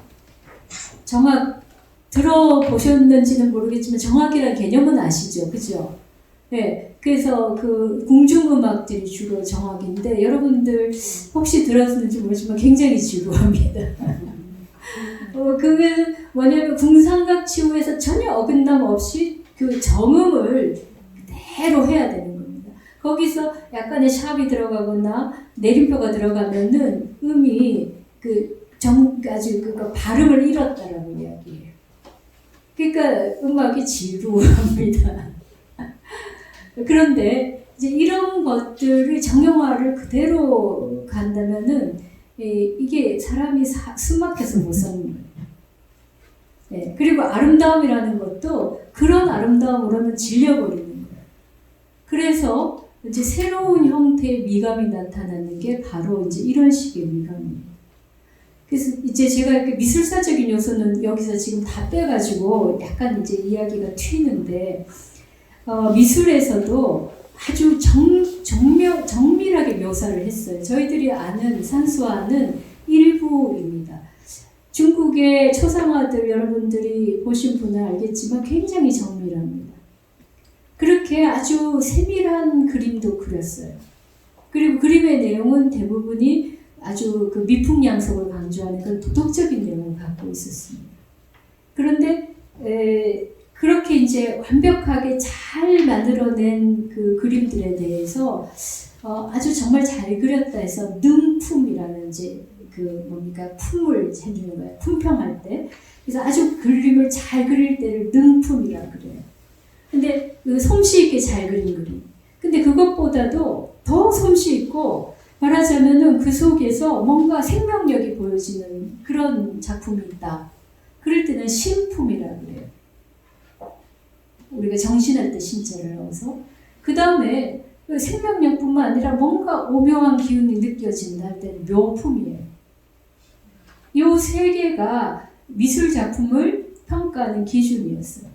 들어보셨는지는 모르겠지만 정악이라는 개념은 아시죠? 그죠? 네, 그래서 그 궁중음악들이 주로 정악인데 여러분들 혹시 들었는지 모르지만 굉장히 지루합니다. 그게 뭐냐면 궁상각치우에서 전혀 어긋남 없이 그 정음을 그대로 해야 되는 겁니다. 거기서 약간의 샵이 들어가거나 내림표가 들어가면은 음이 아주 그 발음을 잃었다라고 이야기해요. 그러니까 음악이 지루합니다. 그런데 이제 이런 것들을 정형화를 그대로 간다면은 이게 사람이 숨막혀서 못 사는 거예요. 네, 그리고 아름다움이라는 것도 그런 아름다움으로는 질려버리는 거예요. 그래서 이제 새로운 형태의 미감이 나타나는 게 바로 이제 이런 식의 미감입니다. 그래서 이제 제가 이렇게 미술사적인 요소는 여기서 지금 다 빼가지고 약간 이제 이야기가 튀는데, 미술에서도 아주 정밀하게 묘사를 했어요. 저희들이 아는 산수화는 일부입니다. 중국의 초상화들 여러분들이 보신 분은 알겠지만 굉장히 정밀합니다. 그렇게 아주 세밀한 그림도 그렸어요. 그리고 그림의 내용은 대부분이 아주 그 미풍양속을 강조하는 그런 도덕적인 내용을 갖고 있었습니다. 그런데 그렇게 이제 완벽하게 잘 만들어낸 그 그림들에 대해서 아주 정말 잘 그렸다 해서 능품이라는 이제 그 뭡니까 품을 해주는 거예요. 품평할 때. 그래서 아주 그림을 잘 그릴 때를 능품이라고 그래요. 근데 그 솜씨 있게 잘 그린 그림. 근데 그것보다도 더 솜씨 있고 말하자면은 그 속에서 뭔가 생명력이 보여지는 그런 작품이 있다. 그럴 때는 신품이라고 그래요. 우리가 정신할 때 신자를 넣어서. 그 다음에 생명력뿐만 아니라 뭔가 오묘한 기운이 느껴진다 할 때는 묘품이에요. 이 세 개가 미술 작품을 평가하는 기준이었어요.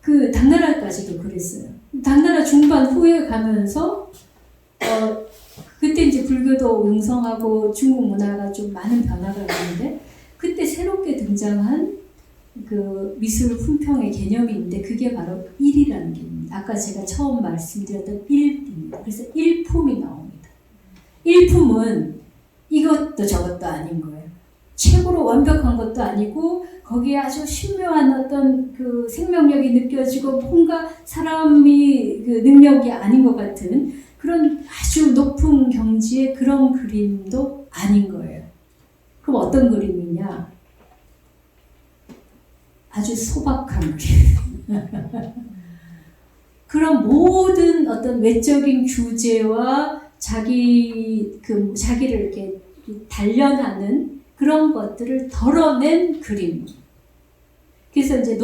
그 당나라까지도 그랬어요. 당나라 중반 후에 가면서 그때 이제 불교도 융성하고 중국 문화가 좀 많은 변화가 있는데 그때 새롭게 등장한 그 미술 품평의 개념이 있는데 그게 바로 일이라는 개념입니다. 아까 제가 처음 말씀드렸던 일입니다. 그래서 일품이 나옵니다. 일품은 이것도 저것도 아닌 거예요. 최고로 완벽한 것도 아니고 거기에 아주 신묘한 어떤 그 생명력이 느껴지고 뭔가 사람이 그 능력이 아닌 것 같은 그런 아주 높은 경지의 그런 그림도 아닌 거예요. 그럼 어떤 그림이냐? 아주 소박한 그림. 그런 모든 어떤 외적인 규제와 자기를 이렇게 단련하는 그런 것들을 덜어낸 그림. 그래서 이제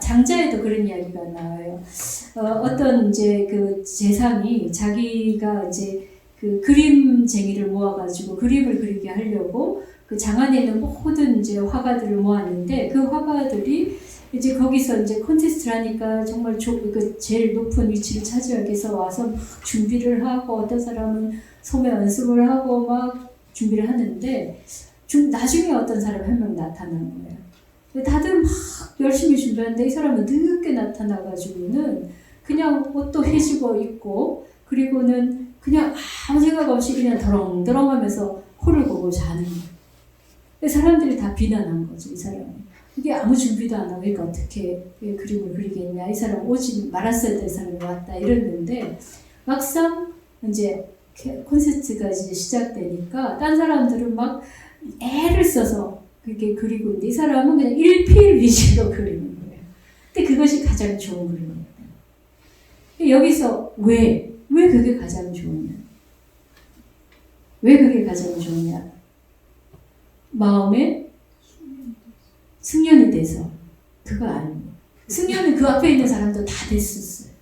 장자에도 그런 이야기가 나와요. 어떤 이제 그 재상이 자기가 이제 그 그림쟁이를 모아가지고 그림을 그리게 하려고 그 장안에 있는 모든 이제 화가들을 모았는데 그 화가들이 이제 거기서 이제 콘테스트를 하니까 정말 그 제일 높은 위치를 차지하기 위해서 와서 막 준비를 하고 어떤 사람은 소매 연습을 하고 막 준비를 하는데 나중에 어떤 사람이 한 명 나타난 거예요. 다들 막 열심히 준비하는데 이 사람은 늦게 나타나가지고는 그냥 옷도 해지고 있고 그리고는 그냥 아무 생각 없이 그냥 덜렁덜렁 하면서 코를 고고 자는 거예요. 사람들이 다 비난한 거죠, 이 사람이. 이게 아무 준비도 안 하고 그러니까 어떻게 그림을 그리겠냐. 이 사람 오지 말았어야 될 사람이 왔다 이랬는데 막상 이제 콘서트가 이제 시작되니까 딴 사람들은 막 애를 써서 그렇게 그리고 있는데 이 사람은 그냥 일필 위주로 그리는 거예요. 근데 그것이 가장 좋은 그림이에요. 여기서 왜 그게 가장 좋으냐? 왜 그게 가장 좋으냐? 마음에 승연이 돼서 그거 아닙니다. 승연은 그 앞에 있는 사람도 다 됐었어요.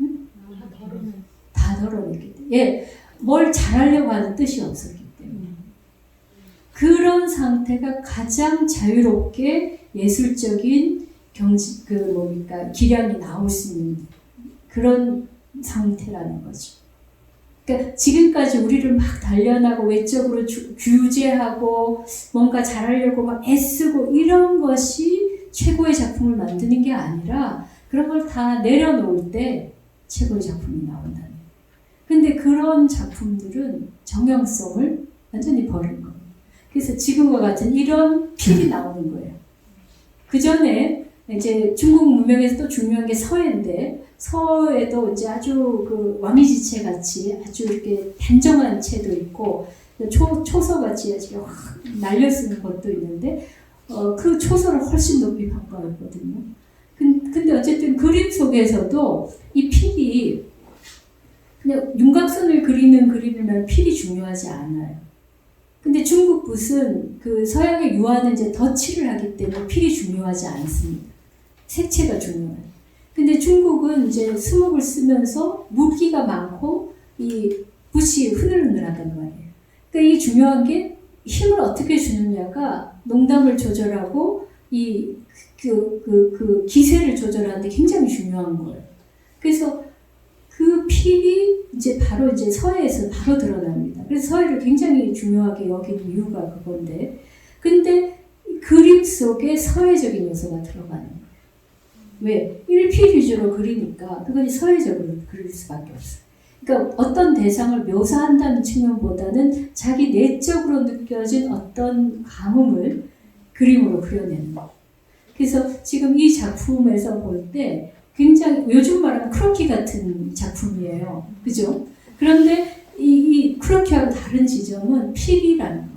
응? 다 덜어냈기 때문에. 예, 뭘 잘하려고 하는 뜻이 없었기 때문에. 그런 상태가 가장 자유롭게 예술적인 기량이 나올 수 있는 그런 상태라는 거죠. 그러니까 지금까지 우리를 막 단련하고 외적으로 규제하고 뭔가 잘하려고 막 애쓰고 이런 것이 최고의 작품을 만드는 게 아니라 그런 걸 다 내려놓을 때 최고의 작품이 나온다는 거예요. 근데 그런 작품들은 정형성을 완전히 버린 거예요. 그래서 지금과 같은 이런 필이 나오는 거예요. 그 전에 이제 중국 문명에서 또 중요한 게 서예인데 서에도 이제 아주 그 왕이지체 같이 아주 이렇게 단정한 채도 있고 초서 같이 아주 확 날려 쓰는 것도 있는데 그 초서를 훨씬 높이 평가했거든요. 근데 어쨌든 그림 속에서도 이 필이 그냥 윤곽선을 그리는 그림이면 필이 중요하지 않아요. 근데 중국 붓은 그 서양의 유화는 이제 덧칠을 하기 때문에 필이 중요하지 않습니다. 색채가 중요해요. 근데 중국은 이제 수목을 쓰면서 물기가 많고 이 붓이 흐늘흐늘하단 말이에요. 그러니까 이게 중요한 게 힘을 어떻게 주느냐가 농담을 조절하고 이 기세를 조절하는 데 굉장히 중요한 거예요. 그래서 그 필이 이제 바로 이제 서예에서 바로 드러납니다. 그래서 서예를 굉장히 중요하게 여기는 이유가 그건데, 근데 그림 속에 서예적인 요소가 들어가는 거예요. 왜? 일필 위주로 그리니까 그건 서예적으로 그릴 수밖에 없어요. 그러니까 어떤 대상을 묘사한다는 측면보다는 자기 내적으로 느껴진 어떤 감흥을 그림으로 그려내는 거예요. 그래서 지금 이 작품에서 볼 때 굉장히 요즘 말하는 크로키 같은 작품이에요. 그죠? 그런데 이 크로키하고 다른 지점은 필이라는 거예요.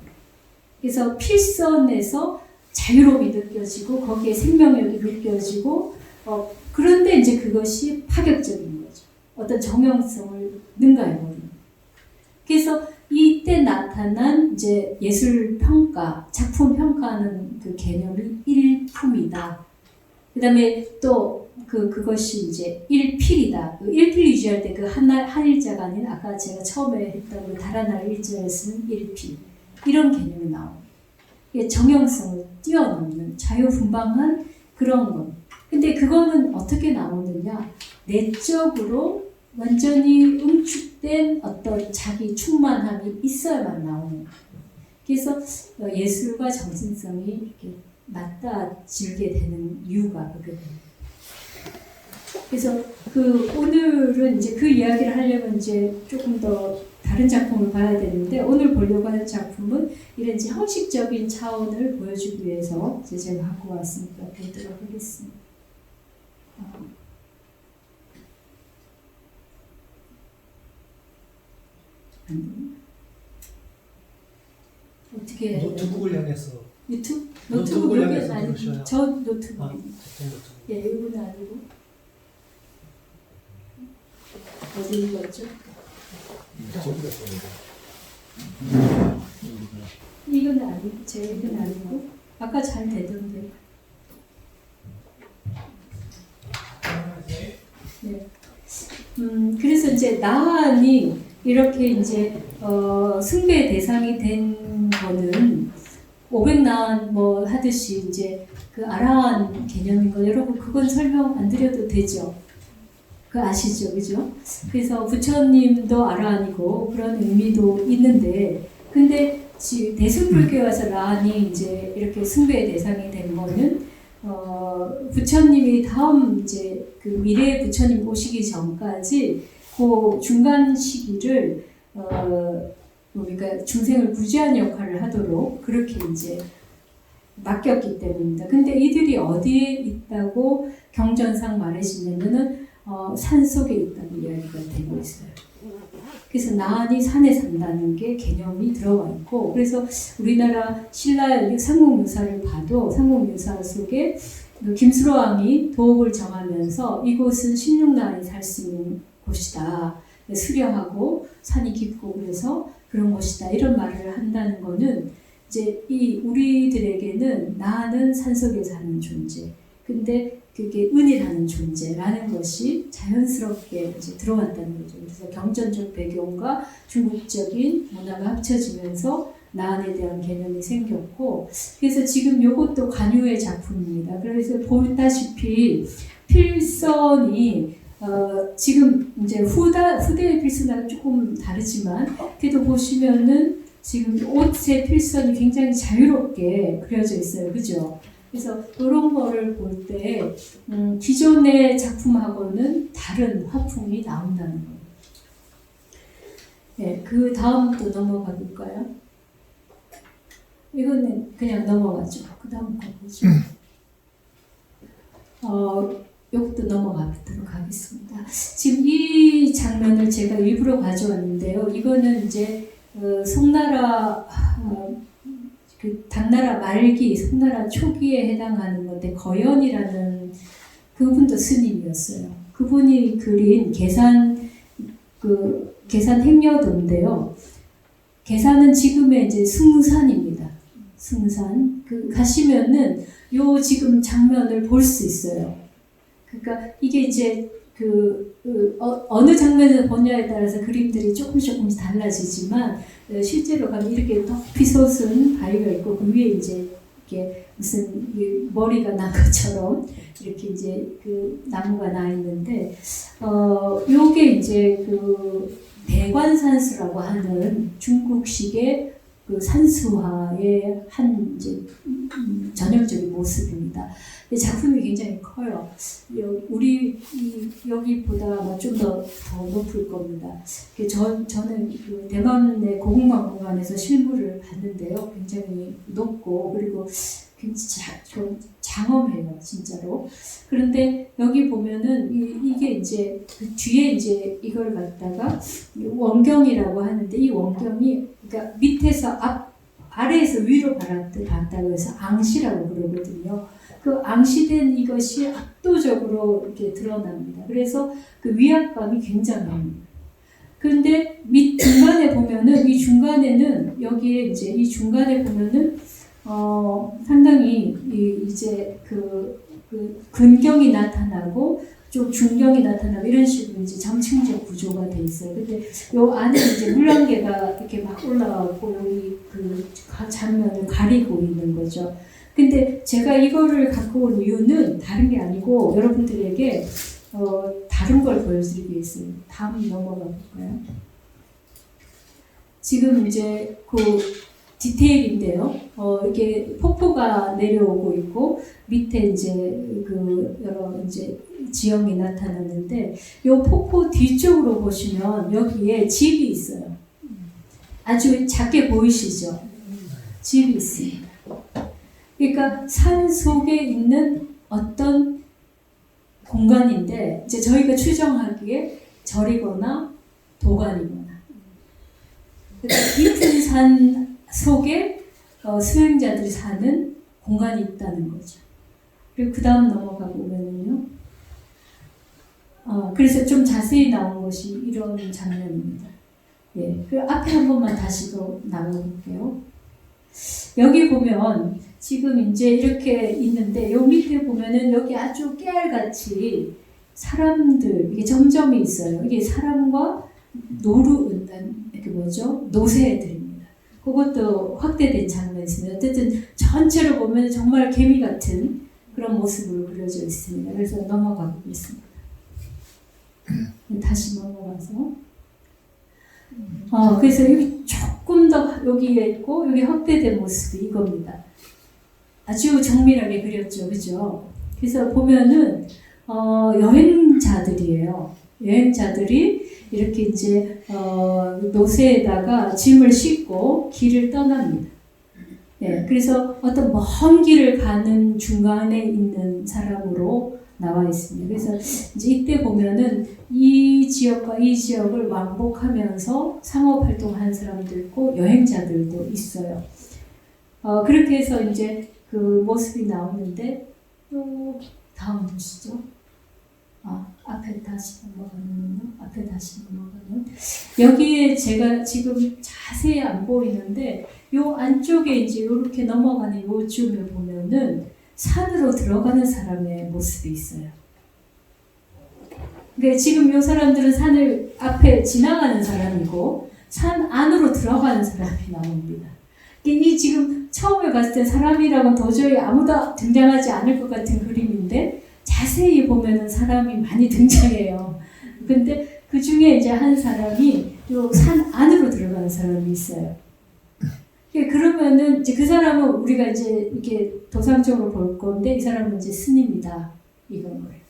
그래서 필선에서 자유로움이 느껴지고 거기에 생명력이 느껴지고 그런데 이제 그것이 파격적인 거죠. 어떤 정형성을 능가해버리는. 그래서 이때 나타난 이제 예술 평가, 작품 평가하는 그 개념이 일품이다. 그 다음에 또 그것이 이제 일필이다. 일필 유지할 때 그 한일자가 아닌 아까 제가 처음에 했던 달아날 일자를 쓰는 일필. 이런 개념이 나옵니다. 이게 정형성을 뛰어넘는 자유분방한 그런 것. 근데 그거는 어떻게 나오느냐? 내적으로 완전히 응축된 어떤 자기 충만함이 있어야만 나오는 거예요. 그래서 예술과 정신성이 이렇게 맞닿아지게 되는 이유가 그게 됩니다. 그래서 오늘은 이제 그 이야기를 하려면 이제 조금 더 다른 작품을 봐야 되는데 오늘 보려고 하는 작품은 이런 이제 형식적인 차원을 보여주기 위해서 제가 갖고 왔으니까 보도록 하겠습니다. 어떻게 노트북을 향해서 유튜브? 노트북을 노트북 향해서 아니고 그러셔야. 저 노트북. 노트북. 예, 이건 아니고 어디 읽었죠? 이건 아니고 제 이건 아니고 아까 잘 되던데. 네. 그래서 이제 나한이 이렇게 이제 숭배의 대상이 된 거는 500난 뭐 하듯이 이제 그 아라한 개념인 거 여러분 그건 설명 안 드려도 되죠. 그 아시죠, 그죠? 그래서 부처님도 아라한이고 그런 의미도 있는데, 근데 대승불교에 와서 라한이 이제 이렇게 숭배의 대상이 된 거는 부처님이 다음 이제 그 미래의 부처님 오시기 전까지 그 중간 시기를 그러니까 중생을 구제하는 역할을 하도록 그렇게 이제 맡겼기 때문입니다. 근데 이들이 어디에 있다고 경전상 말해지냐면은 산 속에 있다고 이야기가 되고 있어요. 그래서 나한이 산에 산다는 게 개념이 들어가 있고, 그래서 우리나라 신라 삼국유사를 봐도 삼국유사 속에 김수로왕이 도읍을 정하면서 이곳은 16나라에 살 수 있는 곳이다. 수려하고 산이 깊고 그래서 그런 곳이다. 이런 말을 한다는 거는 이제 이 우리들에게는 나는 산속에 사는 존재. 근데 그게 은이라는 존재라는 것이 자연스럽게 이제 들어왔다는 거죠. 그래서 경전적 배경과 중국적인 문화가 합쳐지면서 나안에 대한 개념이 생겼고, 그래서 지금 이것도 관유의 작품입니다. 그래서 보다시피 필선이 지금 이제 후대의 필선하고 조금 다르지만 그래도 보시면은 지금 옷의 필선이 굉장히 자유롭게 그려져 있어요, 그죠? 그래서 이런 거를 볼 때 기존의 작품하고는 다른 화풍이 나온다는 거예요. 네, 그 다음 또 넘어가 볼까요? 이거는 그냥 넘어가죠. 그 다음 거 보죠. 이것도 넘어가 보도록 하겠습니다. 지금 이 장면을 제가 일부러 가져왔는데요. 이거는 이제 송나라 그 당나라 말기, 송나라 초기에 해당하는 건데 거연이라는 그분도 스님이었어요. 그분이 그린 계산 행여도인데요. 계산은 지금의 이제 승산입니다. 승산. 가시면은 요 지금 장면을 볼 수 있어요. 그러니까 이게 이제 어느 장면에서 보냐에 따라서 그림들이 조금씩 달라지지만 실제로 가면 이렇게 높이 솟은 바위가 있고 그 위에 이제 이렇게 무슨 머리가 난 것처럼 이렇게 이제 그 나무가 나 있는데 요게 이제 그 대관산수라고 하는 중국식의 그 산수화의 한 이제 전형적인 모습입니다. 작품이 굉장히 커요. 여기보다 좀 더 높을 겁니다. 저는 그 대만의 고궁만 공간에서 실물을 봤는데요. 굉장히 높고 그리고 굉장히 좀 장엄해요, 진짜로. 그런데 여기 보면은 이게 이제 그 뒤에 이제 이걸 갖다가 원경이라고 하는데 이 원경이 그러니까 밑에서 아래에서 위로 봤다고 해서 앙시라고 그러거든요. 그 앙시된 이것이 압도적으로 이렇게 드러납니다. 그래서 그 위압감이 굉장합니다. 그런데 중간에 보면은 이 중간에는 여기에 이제 이 중간에 보면은 상당히 이제 그 근경이 나타나고 좀 중경이 나타나고 이런 식으로 이제 점층적 구조가 돼 있어요. 근데 요 안에 이제 물랑개가 이렇게 막 올라가고 여기 그 장면을 가리고 있는 거죠. 근데 제가 이거를 갖고 온 이유는 다른 게 아니고 여러분들에게 다른 걸 보여드리기 위해서 다음 넘어가 볼까요? 지금 이제 그 디테일인데요. 이게 폭포가 내려오고 있고 밑에 이제 그 여러 이제 지형이 나타났는데 이 폭포 뒤쪽으로 보시면 여기에 집이 있어요. 아주 작게 보이시죠? 집이 있습니다. 그러니까 산 속에 있는 어떤 공간인데 이제 저희가 추정하기에 절이거나 도관이거나 그러니까 깊은 산 속에 수행자들이 사는 공간이 있다는 거죠. 그리고 그 다음 넘어가 보면은요. 그래서 좀 자세히 나온 것이 이런 장면입니다. 예, 그 앞에 한 번만 다시 더 나눠볼게요. 여기 보면 지금 이제 이렇게 있는데 요 밑에 보면은 여기 아주 깨알같이 사람들 이게 점점이 있어요. 이게 사람과 이게 뭐죠? 노새들입니다. 그것도 확대된 장면이 있습니다. 어쨌든 전체로 보면 정말 개미 같은 그런 모습으로 그려져 있습니다. 그래서 넘어가 보겠습니다. 다시 넘어가서 그래서 여기 조금 더 여기에 있고 여기 확대된 모습이 이겁니다. 아주 정밀하게 그렸죠, 그죠? 그래서 보면은 여행자들이에요. 여행자들이 이렇게 이제 노새에다가 짐을 싣고 길을 떠납니다. 네, 그래서 어떤 먼 길을 가는 중간에 있는 사람으로 나와 있습니다. 그래서 이제 이때 보면은 이 지역과 이 지역을 왕복하면서 상업 활동하는 사람도 있고 여행자들도 있어요. 그렇게 해서 이제 그 모습이 나오는데 또 다음 보시죠. 앞에 다시 넘어가면 여기에 제가 지금 자세히 안 보이는데 요 안쪽에 이제 이렇게 넘어가는 요쯤에 보면은 산으로 들어가는 사람의 모습이 있어요. 그러니까 지금 요 사람들은 산을 앞에 지나가는 사람이고 산 안으로 들어가는 사람이 나옵니다. 이 지금 처음에 봤을 때 사람이라고 도저히 아무도 등장하지 않을 것 같은 그림인데 자세히 보면은 사람이 많이 등장해요. 근데 그 중에 이제 한 사람이 요 산 안으로 들어가는 사람이 있어요. 그러면은 이제 그 사람은 우리가 이제 이렇게 도상적으로 볼 건데 이 사람은 이제 스님이다 이건 거예요.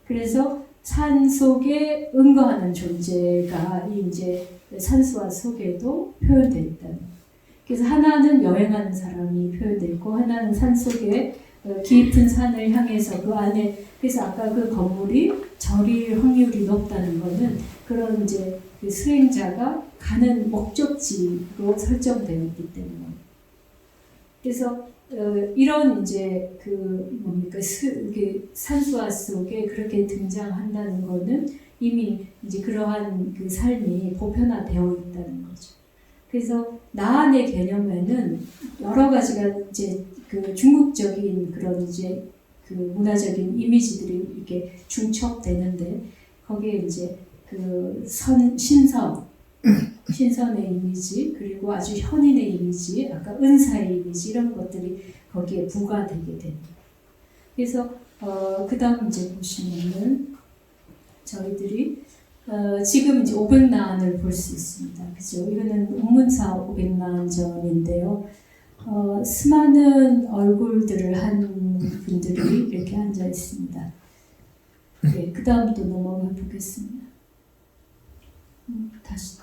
그래서 산 속에 응거하는 존재가 이제 산수화 속에도 표현되어 있다는. 그래서 하나는 여행하는 사람이 표현되어 있고 하나는 산 속에 깊은 산을 향해서 그 안에 그래서 아까 그 건물이 절일 확률이 높다는 거는 그런 이제 그 수행자가 가는 목적지로 설정되어 있기 때문에 그래서 이런 이제 그 뭡니까 산수화 속에 그렇게 등장한다는 거는 이미 이제 그러한 그 삶이 보편화되어 있다는 거죠. 그래서 나안의 개념에는 여러 가지가 이제 그 중국적인 그런 이제 그 문화적인 이미지들이 이렇게 중첩되는데 거기에 이제 그 신선의 이미지 그리고 아주 현인의 이미지 아까 은사의 이미지 이런 것들이 거기에 부과되게 됩니다. 그래서 그 다음 이제 보시면은 저희들이 지금 이제 500난을 볼 수 있습니다. 그죠? 이거는 운문사 500난전인데요. 수많은 얼굴들을 한 분들이 이렇게 앉아 있습니다. 네, 그 다음 또 넘어가 보겠습니다. 다시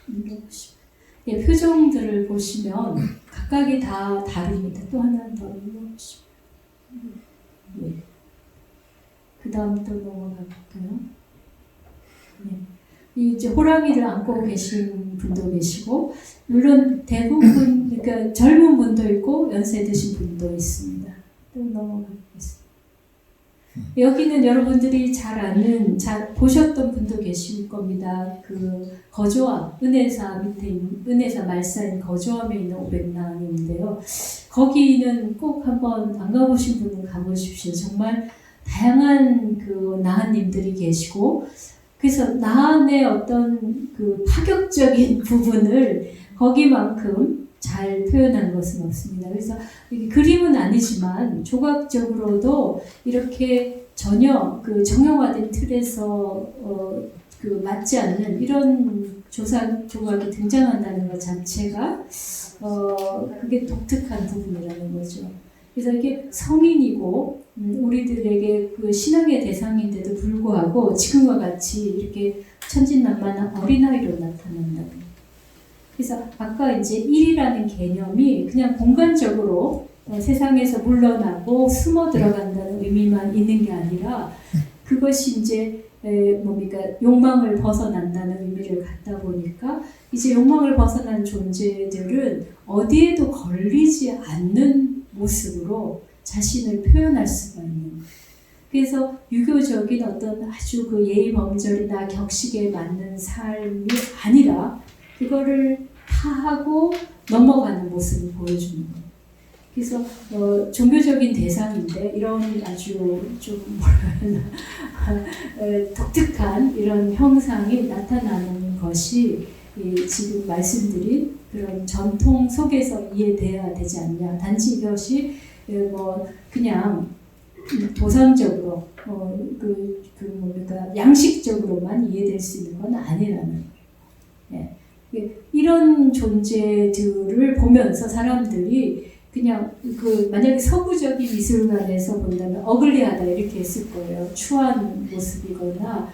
눌러보시면 네, 표정들을 보시면 각각이 다 다릅니다. 또 하나 더 눌러보시면 네. 그 다음 또 넘어가 볼까요? 네. 이제 호랑이를 안고 계신 분도 계시고 물론 대부분 그러니까 젊은 분도 있고 연세 드신 분도 있습니다. 또 넘어가겠습니다. 여기는 여러분들이 잘 아는, 잘 보셨던 분도 계실 겁니다. 그 거조암, 은혜사 밑에 은혜사 말사인 거조암에 있는 500난인데요. 거기는 꼭 한번 안 가보신 분은 가보십시오. 정말 다양한 그 나한님들이 계시고 그래서 나한의 어떤 그 파격적인 부분을 거기만큼 잘 표현한 것은 없습니다. 그래서 그림은 아니지만 조각적으로도 이렇게 전혀 그 정형화된 틀에서 그 맞지 않는 이런 조각이 등장한다는 것 자체가 그게 독특한 부분이라는 거죠. 그래서 이게 성인이고 우리들에게 그 신앙의 대상인데도 불구하고 지금과 같이 이렇게 천진난만한 어린아이로 나타난다. 그래서 아까 이제 일이라는 개념이 그냥 공간적으로 세상에서 물러나고 숨어 들어간다는 의미만 있는 게 아니라 그것이 이제 뭡니까 욕망을 벗어난다는 의미를 갖다 보니까 이제 욕망을 벗어난 존재들은 어디에도 걸리지 않는 모습으로 자신을 표현할 수가 있는. 그래서 유교적인 어떤 아주 그 예의범절이나 격식에 맞는 삶이 아니라 그거를 파하고 넘어가는 모습을 보여주는 거예요. 그래서 종교적인 대상인데 이런 아주 좀 독특한 이런 형상이 나타나는 것이 지금 말씀드린 그런 전통 속에서 이해돼야 되지 않냐. 단지 이것이 뭐 그냥 도상적으로 뭡니까 양식적으로만 이해될 수 있는 건 아니라는. 예. 이런 존재들을 보면서 사람들이 그냥 만약에 서구적인 미술관에서 본다면 어글리하다 이렇게 했을 거예요. 추한 모습이거나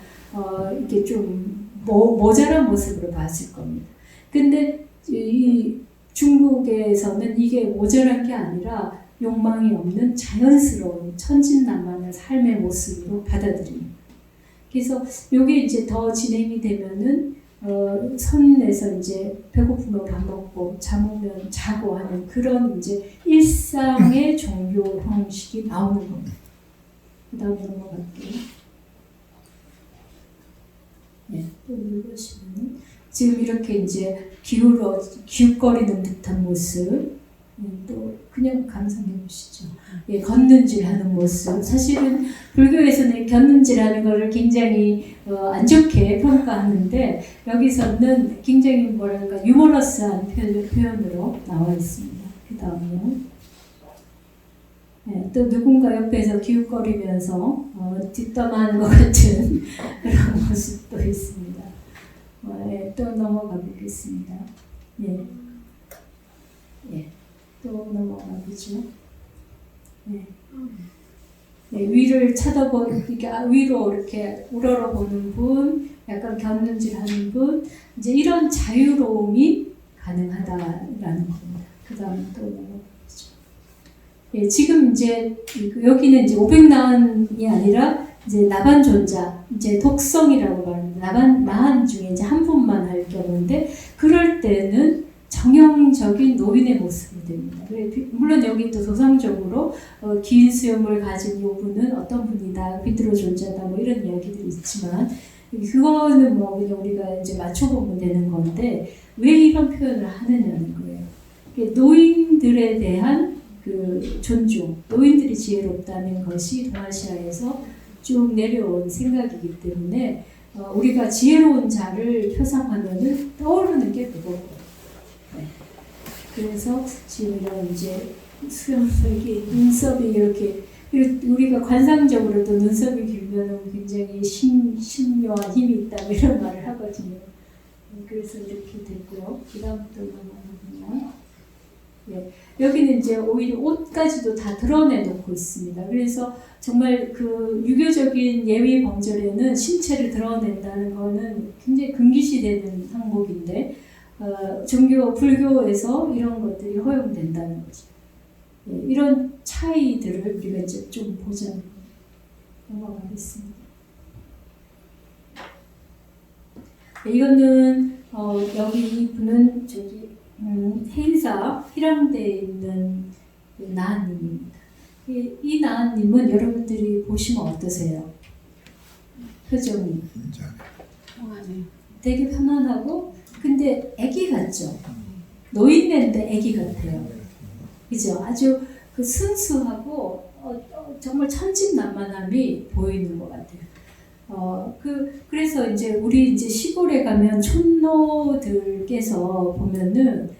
이렇게 좀 모자란 모습으로 봤을 겁니다. 근데 이 중국에서는 이게 모자란 게 아니라 욕망이 없는 자연스러운 천진난만한 삶의 모습으로 받아들입니다. 그래서 이게 이제 더 진행이 되면은 선에서 이제 배고프면 밥 먹고 잠오면 자고 하는 그런 이제 일상의 종교 형식이 나오는 겁니다. 그 다음 넘어갈게요. 네, 또 읽으시면 지금 이렇게 이제 기웃거리는 듯한 모습, 또 그냥 감상해 보시죠. 예, 걷는질하는 모습. 사실은 불교에서는 걷는질하는 것을 굉장히 안 좋게 평가하는데 여기서는 굉장히 뭐랄까 유머러스한 표현으로 나와 있습니다. 그 다음요. 예, 또 누군가 옆에서 기웃거리면서 뒷담화하는 것 같은 그런 모습도 있습니다. 예, 또 넘어가 보겠습니다. 예. 예. 또 넘어가 보죠. 네. 네, 위를 이렇게 위로 이렇게 우러러보는 분, 약간 곁눈질하는 분, 이제 이런 자유로움이 가능하다라는 겁니다. 그 다음 또 넘어가보죠. 예, 지금 이제 여기는 이제 500나한이 아니라 이제 나반존자, 이제 독성이라고 말합니다. 나한 중에 이제 한 분만 할 경우인데 그럴 때는 정형적인 노인의 모습이 됩니다. 물론 여기 또 도상적으로 긴 수염을 가진 이 분은 어떤 분이다, 비트로 존재다, 뭐 이런 이야기들이 있지만 그거는 뭐 그냥 우리가 이제 맞춰보면 되는 건데 왜 이런 표현을 하느냐는 거예요. 노인들에 대한 그 존중, 노인들이 지혜롭다는 것이 동아시아에서 쭉 내려온 생각이기 때문에 우리가 지혜로운 자를 표상하면은 떠오르는 게 그거고. 네. 그래서 지금 이런 이제 수염이 눈썹이 이렇게 우리가 관상적으로 또 눈썹이 길면 굉장히 신묘한 힘이 있다 이런 말을 하거든요. 그래서 이렇게 됐고요. 그 다음부터 넘어가면 네. 여기는 이제 오히려 옷까지도 다 드러내놓고 있습니다. 그래서 정말 그 유교적인 예의 범절에는 신체를 드러낸다는 거는 굉장히 금기시되는 항목인데 불교에서 이런 것들이 허용된다는 거죠. 예, 이런 차이들을 우리가 이제 좀 보자. 넘어가겠습니다. 네, 이거는 여기 이 분은 저기 해인사 희랑대에 있는 나한님입니다. 이 나한님은 여러분들이 보시면 어떠세요? 표정이 되게 편안하고 근데 애기 같죠? 노인네인데 애기 같아요. 그죠? 아주 그 순수하고 정말 천진난만함이 보이는 것 같아요. 그래서 이제 우리 이제 시골에 가면 촌노들께서 보면은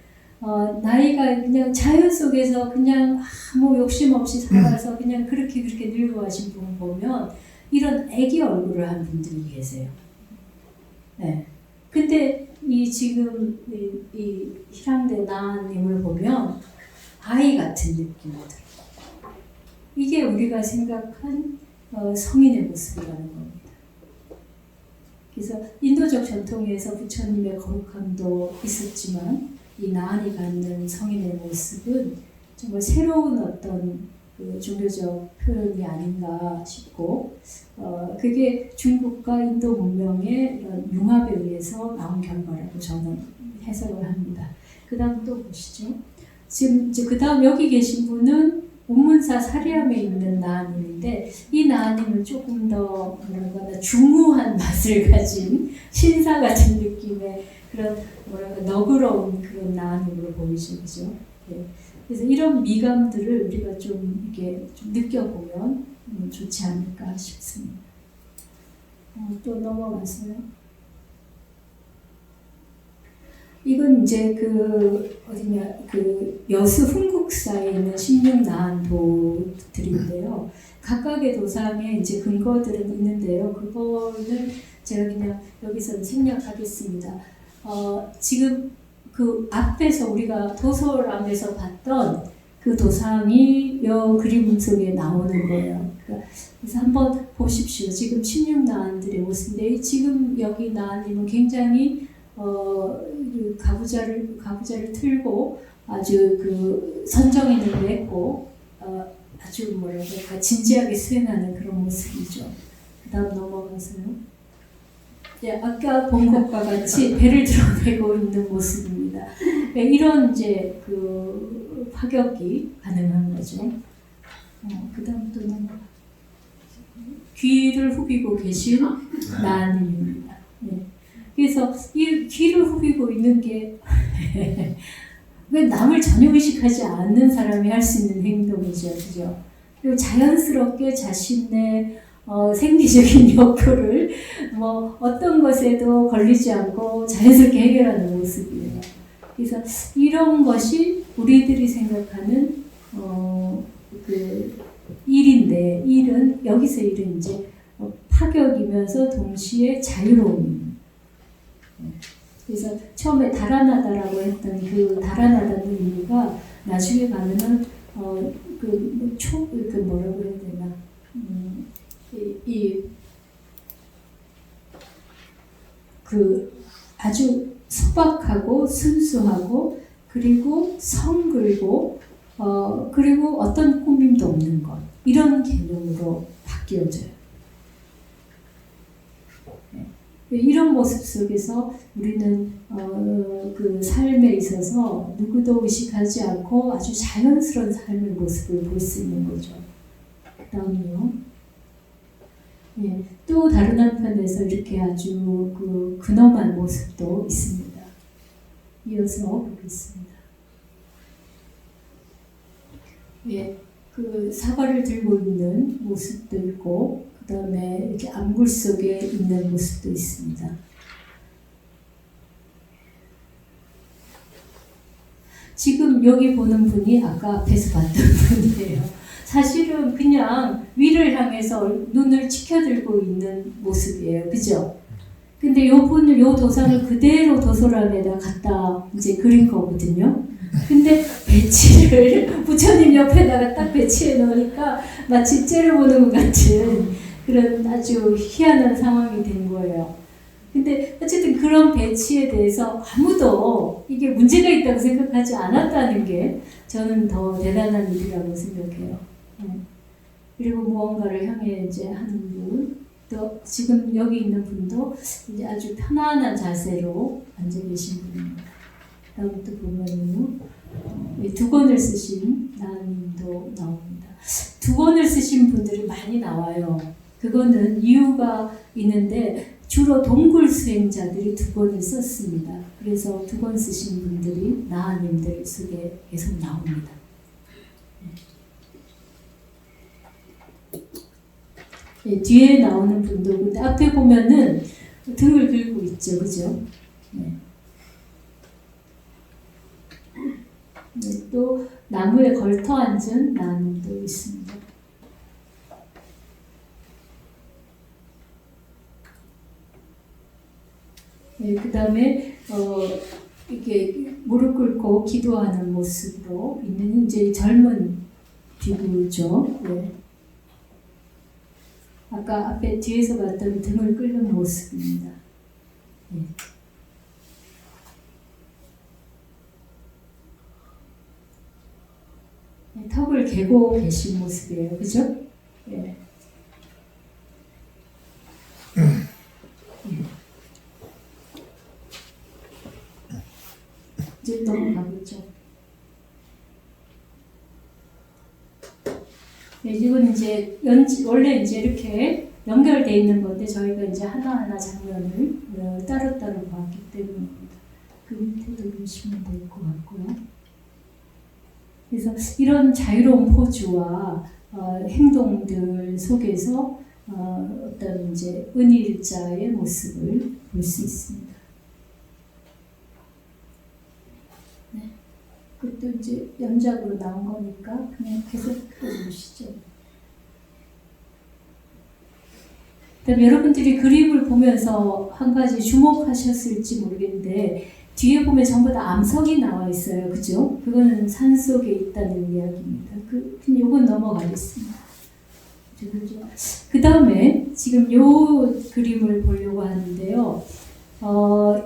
나이가 그냥 자연 속에서 그냥 아무 욕심 없이 살아서 그냥 그렇게 늙어가신 분 보면 이런 애기 얼굴을 한 분들이 계세요. 네. 근데 지금 이 희랑대 나한님을 보면 아이 같은 느낌이 들어요. 이게 우리가 생각한 성인의 모습이라는 겁니다. 그래서 인도적 전통에서 부처님의 거룩함도 있었지만 이 나한이 갖는 성인의 모습은 정말 새로운 어떤 그 종교적 표현이 아닌가 싶고 그게 중국과 인도 문명의 이런 융합에 의해서 나온 결과라고 저는 해석을 합니다. 그 다음 또 보시죠. 지금 이제 그 다음 여기 계신 분은 운문사 사리암에 있는 나한님인데 이 나한님은 조금 더 뭐랄까 중후한 맛을 가진 신사 같은 느낌의 그런 뭐랄까 너그러운 그런 나한님으로 보이죠, 그죠? 네. 그래서 이런 미감들을 우리가 좀 이렇게 좀 느껴보면 좋지 않을까 싶습니다. 또 넘어가서요. 이건 이제 그 여수 훈국사에 있는 16나한도들인데요. 각각의 도상에 이제 근거들은 있는데요. 그거는 제가 그냥 여기서 생략하겠습니다. 지금 그 앞에서 우리가 도서람에서 봤던 그 도상이 여 그림 속에 나오는 거예요. 그래서 한번 보십시오. 지금 16나한들의 모습인데 지금 여기 나한님은 굉장히 가부좌를 틀고 아주 그 선정인을 했고 아주 뭐라 그럴까 진지하게 수행하는 그런 모습이죠. 그 다음 넘어가서요. 예, 아까 본 것과 같이 배를 드러내고 있는 모습입니다. 예, 이런 이제 그 파격이 가능한 거죠. 그 다음 또 넘어가. 귀를 후비고 계신 나님입니다. 예. 그래서 이 귀를 후비고 있는 게 남을 전혀 의식하지 않는 사람이 할 수 있는 행동이죠, 그죠? 그리고 자연스럽게 자신의 생리적인 욕구를 뭐 어떤 것에도 걸리지 않고 자연스럽게 해결하는 모습이에요. 그래서 이런 것이 우리들이 생각하는 그 일인데, 여기서 일은 이제 파격이면서 동시에 자유로움입니다. 그래서 처음에 달아나다라고 했던 그 달아나다는 의미가 나중에 가면은 그 뭐라고 해야 되나 그 아주 소박하고 순수하고 그리고 성글고 그리고 어떤 꾸밈도 없는 것 이런 개념으로 바뀌어져요. 이런 모습 속에서 우리는 그 삶에 있어서 누구도 의식하지 않고 아주 자연스러운 삶의 모습을 볼 수 있는 거죠. 그 다음요. 예, 또 다른 한편에서 이렇게 아주 그 근엄한 모습도 있습니다. 이어서 보겠습니다. 예, 그 사과를 들고 있는 모습도 있고 그 다음에 이렇게 안굴 속에 있는 모습도 있습니다. 지금 여기 보는 분이 아까 앞에서 봤던 분이에요. 사실은 그냥 위를 향해서 눈을 치켜들고 있는 모습이에요. 그죠? 근데 요 분을, 요 도상을 그대로 도서관에다 갖다 이제 그린 거거든요. 근데 배치를 부처님 옆에다가 딱 배치해 놓으니까 마치 째려보는 것 같은 그런 아주 희한한 상황이 된 거예요. 근데 어쨌든 그런 배치에 대해서 아무도 이게 문제가 있다고 생각하지 않았다는 게 저는 더 대단한 일이라고 생각해요. 그리고 무언가를 향해 이제 하는 분, 또 지금 여기 있는 분도 이제 아주 편안한 자세로 앉아 계신 분입니다. 다음 또 보면은요, 두 권을 쓰신 나님도 나옵니다. 두 권을 쓰신 분들이 많이 나와요. 그거는 이유가 있는데 주로 동굴 수행자들이 두 권을 썼습니다. 그래서 두 권 쓰신 분들이 나님들 속에 계속 나옵니다. 네, 뒤에 나오는 분도 근데 앞에 보면은 등을 들고 있죠, 그죠? 네. 네, 또 나무에 걸터 앉은 나님도 있습니다. 네, 그 다음에 이렇게 무릎 꿇고 기도하는 모습으로 있는 이제 젊은 비구죠. 네. 아까 앞에 뒤에서 봤던 등을 끓는 모습입니다. 네. 네, 턱을 개고 계신 모습이에요. 그죠? 네. 이제 넘어가겠죠. 네, 이건 이제 원래 이제 이렇게 연결되어 있는 건데 저희가 이제 하나하나 장면을 따로따로 봤기 때문입니다. 그 밑에도 보시면 될 것 같고요. 그래서 이런 자유로운 포즈와 행동들 속에서 어떤 이제 은일자의 모습을 볼 수 있습니다. 네. 그것도 이제 연작으로 나온 거니까 그냥 계속 보시죠. 그다음 여러분들이 그림을 보면서 한 가지 주목하셨을지 모르겠는데 뒤에 보면 전부 다 암석이 나와 있어요. 그죠? 그거는 산 속에 있다는 이야기입니다. 요건 넘어가겠습니다. 그 다음에 지금 요 그림을 보려고 하는데요.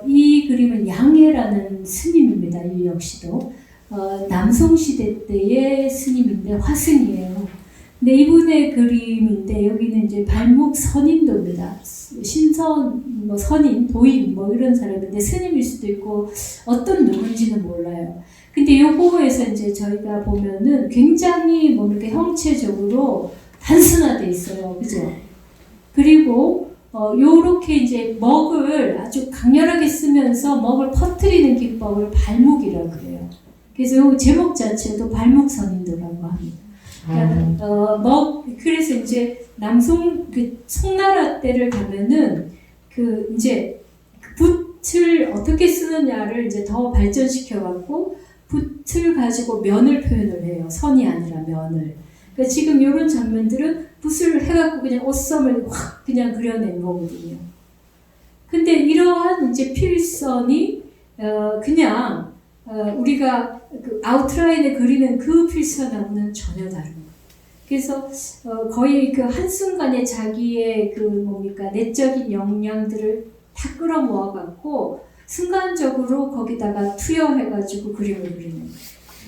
이 그림은 양해라는 스님입니다. 이 역시도. 남송 시대 때의 스님인데 화승이에요. 근데 이분의 그림인데 여기는 이제 발목 선인도입니다. 신선, 뭐 선인, 도인 뭐 이런 사람인데 스님일 수도 있고 어떤 누군지는 몰라요. 근데 요거에서 이제 저희가 보면은 굉장히 뭐 이렇게 형체적으로 단순화돼 있어요. 그죠? 그리고 요렇게 이제 먹을 아주 강렬하게 쓰면서 먹을 퍼뜨리는 기법을 발목이라고 그래요. 그래서 요 제목 자체도 발목선인도라고 합니다. 그래서 이제 남송 송나라 때를 가면은 이제 붓을 어떻게 쓰느냐를 이제 더 발전시켜 갖고 붓을 가지고 면을 표현을 해요. 선이 아니라 면을. 그러니까 지금 이런 장면들은 붓을 해갖고 그냥 옷섬을 확 그냥 그려낸 거거든요. 근데 이러한 이제 필선이 그냥 우리가 그 아웃라인에 그리는 그 필선하고는 전혀 다른 거예요. 그래서 거의 그 한순간에 자기의 그 뭡니까 내적인 역량들을 다 끌어모아갖고 순간적으로 거기다가 투여해가지고 그림을 그리는 거예요.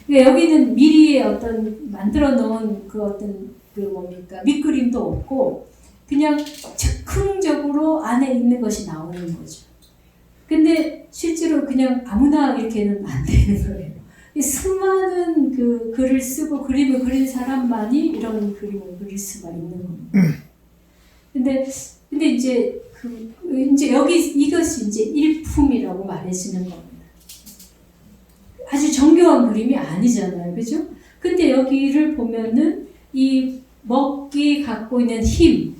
그러니까 여기는 미리 어떤 만들어 놓은 그 어떤 그 뭡니까 밑그림도 없고 그냥 즉흥적으로 안에 있는 것이 나오는 거죠. 근데 실제로 그냥 아무나 이렇게는 안 되는 거예요. 수많은 그 글을 쓰고 그림을 그린 사람만이 이런 그림을 그릴 수가 있는 겁니다. 근데 이제 이제 여기 이것이 이제 일품이라고 말해지는 겁니다. 아주 정교한 그림이 아니잖아요, 그죠? 근데 여기를 보면은 이 먹이 갖고 있는 힘,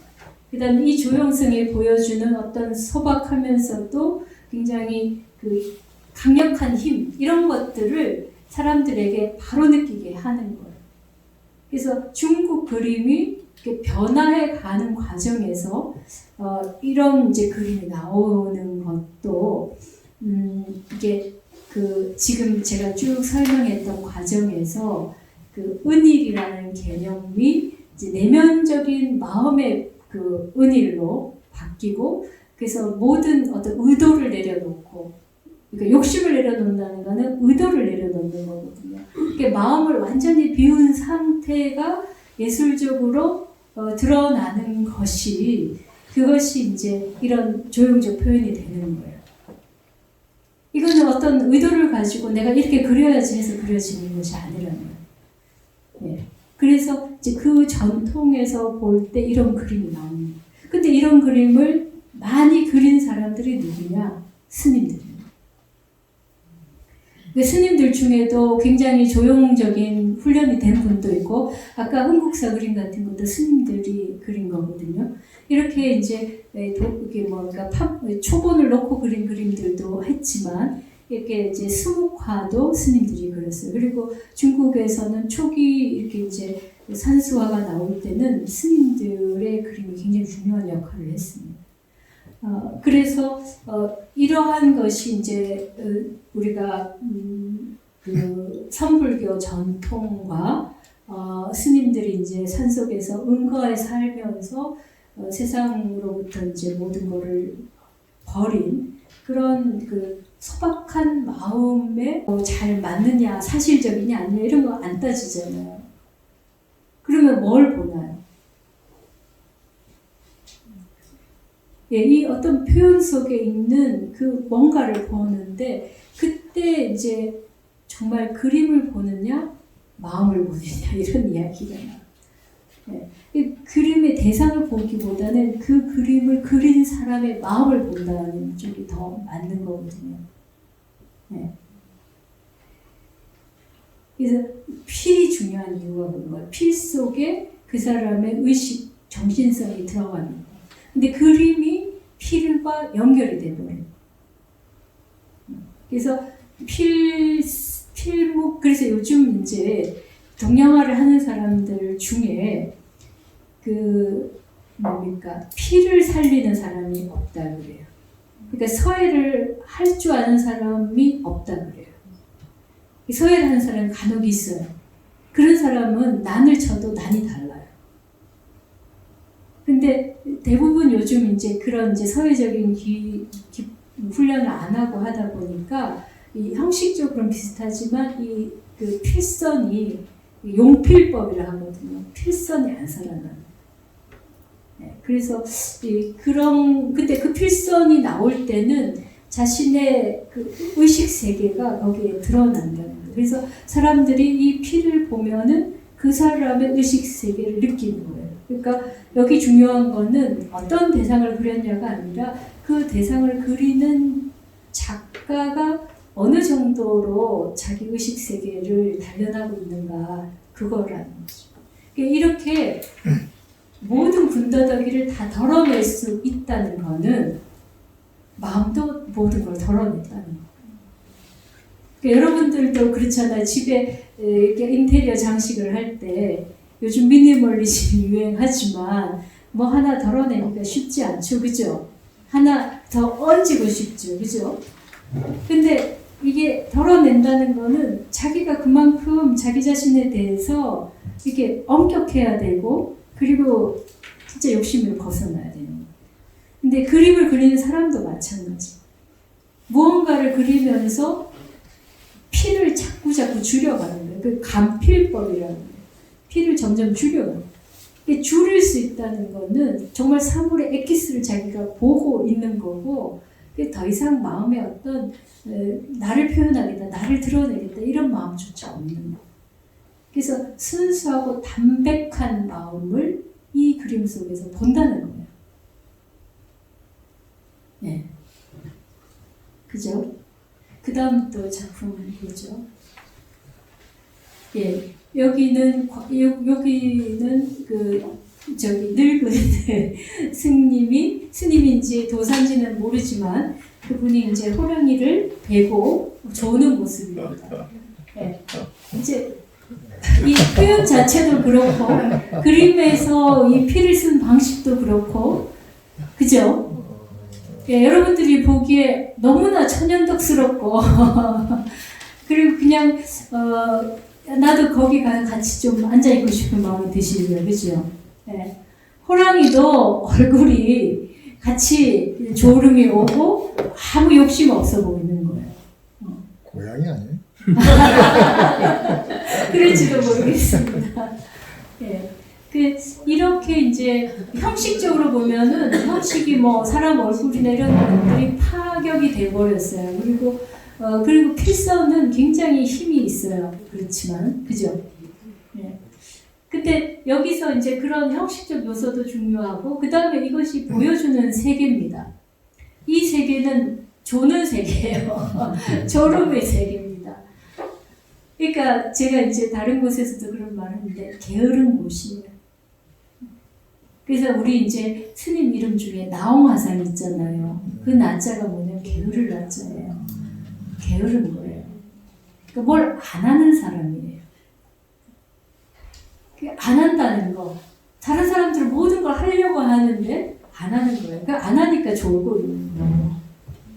그다음에 이 조형성이 보여주는 어떤 소박하면서도 굉장히 그 강력한 힘 이런 것들을 사람들에게 바로 느끼게 하는 거예요. 그래서 중국 그림이 이렇게 변화해 가는 과정에서 이런 이제 그림이 나오는 것도 이게 그 지금 제가 쭉 설명했던 과정에서 그 은일이라는 개념이 이제 내면적인 마음의 그 은일로 바뀌고 그래서 모든 어떤 의도를 내려놓고 그러니까 욕심을 내려놓는다는 거는 의도를 내려놓는 거거든요. 그러니까 마음을 완전히 비운 상태가 예술적으로 드러나는 그것이 이제 이런 조형적 표현이 되는 거예요. 이거는 어떤 의도를 가지고 내가 이렇게 그려야지 해서 그려지는 것이 아니라는 거예요. 예. 그래서 이제 그 전통에서 볼 때 이런 그림이 나옵니다. 근데 이런 그림을 많이 그린 사람들이 누구냐? 스님들입니다. 그 스님들 중에도 굉장히 조형적인 훈련이 된 분도 있고 아까 흥국사 그림 같은 것도 스님들이 그린 거거든요. 이렇게 이제 이게 뭔가 초본을 놓고 그린 그림들도 했지만 이렇게 이제 수묵화도 스님들이 그렸어요. 그리고 중국에서는 초기 이렇게 이제 산수화가 나올 때는 스님들의 그림이 굉장히 중요한 역할을 했습니다. 그래서 이러한 것이 이제 우리가 그 선불교 전통과 스님들이 이제 산속에서 은거에 살면서 세상으로부터 이제 모든 것을 버린 그런 그 소박한 마음에 잘 맞느냐 사실적이냐 아니냐 이런 거 안 따지잖아요. 그러면 뭘 보나요? 예, 이 어떤 표현 속에 있는 그 뭔가를 보는데 그때 이제 정말 그림을 보느냐 마음을 보느냐 이런 이야기가 나와요. 예, 그림의 대상을 보기보다는 그 그림을 그린 사람의 마음을 본다는 쪽이 더 맞는 거거든요. 예. 그래서 필이 중요한 이유가 그런 거예요. 필 속에 그 사람의 의식, 정신성이 들어가는 거예요. 근데 그림이 필과 연결이 돼버려요. 그래서 필목, 그래서 요즘 이제 동양화를 하는 사람들 중에 필을 살리는 사람이 없다 그래요. 그러니까 서예를 할 줄 아는 사람이 없다 그래요. 서예를 하는 사람은 간혹 있어요. 그런 사람은 난을 쳐도 난이 달라요. 근데 대부분 요즘 이제 그런 이제 서예적인 훈련을 안 하고 하다 보니까 이 형식적으로는 비슷하지만 이 그 필선이 용필법이라 하거든요. 필선이 안 살아나는. 네, 그래서 근데 그 필선이 나올 때는 자신의 그 의식 세계가 거기에 드러난다는 거예요. 그래서 사람들이 이 피를 보면은 그 사람의 의식 세계를 느끼는 거예요. 그러니까 여기 중요한 거는 어떤 대상을 그렸냐가 아니라 그 대상을 그리는 작가가 어느 정도로 자기 의식 세계를 단련하고 있는가 그거라는 거죠. 그러니까 이렇게 모든 군더더기를 다 덜어낼 수 있다는 거는 마음도 모든 걸 덜어냈다는 거예요. 그러니까 여러분들도 그렇잖아요. 집에 이렇게 인테리어 장식을 할 때 요즘 미니멀리즘 유행하지만 뭐 하나 덜어내기가 쉽지 않죠. 그죠? 하나 더 얹고 싶죠. 그죠? 근데 이게 덜어낸다는 거는 자기가 그만큼 자기 자신에 대해서 이렇게 엄격해야 되고 그리고 진짜 욕심을 벗어나야 되는 거예요. 근데 그림을 그리는 사람도 마찬가지. 무언가를 그리면서 피를 자꾸 줄여가는 거예요. 그 감필법이라는 거예요. 피를 점점 줄여가는 거예요. 줄일 수 있다는 거는 정말 사물의 엑기스를 자기가 보고 있는 거고 더 이상 마음에 어떤 나를 표현하겠다, 나를 드러내겠다 이런 마음조차 없는 거예요. 그래서 순수하고 담백한 마음을 이 그림 속에서 본다는 거예요. 네. 그죠? 그 다음 또 작품 보죠. 예. 여기는 늙은 스님인지 도산지는 모르지만 그분이 이제 호랑이를 베고 조는 모습입니다. 예. 이제 이 표현 자체도 그렇고 그림에서 이 피를 쓴 방식도 그렇고 그죠? 예, 여러분들이 보기에 너무나 천연덕스럽고 그리고 그냥 나도 거기 같이 좀 앉아있고 싶은 마음이 드시고요. 그죠? 예. 호랑이도 얼굴이 같이 졸음이 오고 아무 욕심 없어 보이는 거예요. 고양이 아니에요? 그럴지도 모르겠습니다. 예. 이렇게 이제 형식적으로 보면은 형식이 뭐 사람 얼굴이나 이런 것들이 파격이 돼버렸어요. 그리고 필선은 굉장히 힘이 있어요. 그렇지만, 그죠? 예. 근데 여기서 이제 그런 형식적 요소도 중요하고, 그 다음에 이것이 보여주는 세계입니다. 이 세계는 조는 세계예요. 졸음의 세계입니다. 그러니까 제가 이제 다른 곳에서도 그런 말을 하는데, 게으른 곳이에요. 그래서 우리 이제 스님 이름 중에 나홍화상 있잖아요. 그 나자가 뭐냐면 게으를 나자예요. 게으른 거예요. 그러니까 뭘 안 하는 사람이에요. 안 한다는 거. 다른 사람들은 모든 걸 하려고 하는데 안 하는 거예요. 그러니까 안 하니까 졸고 있는 거예요.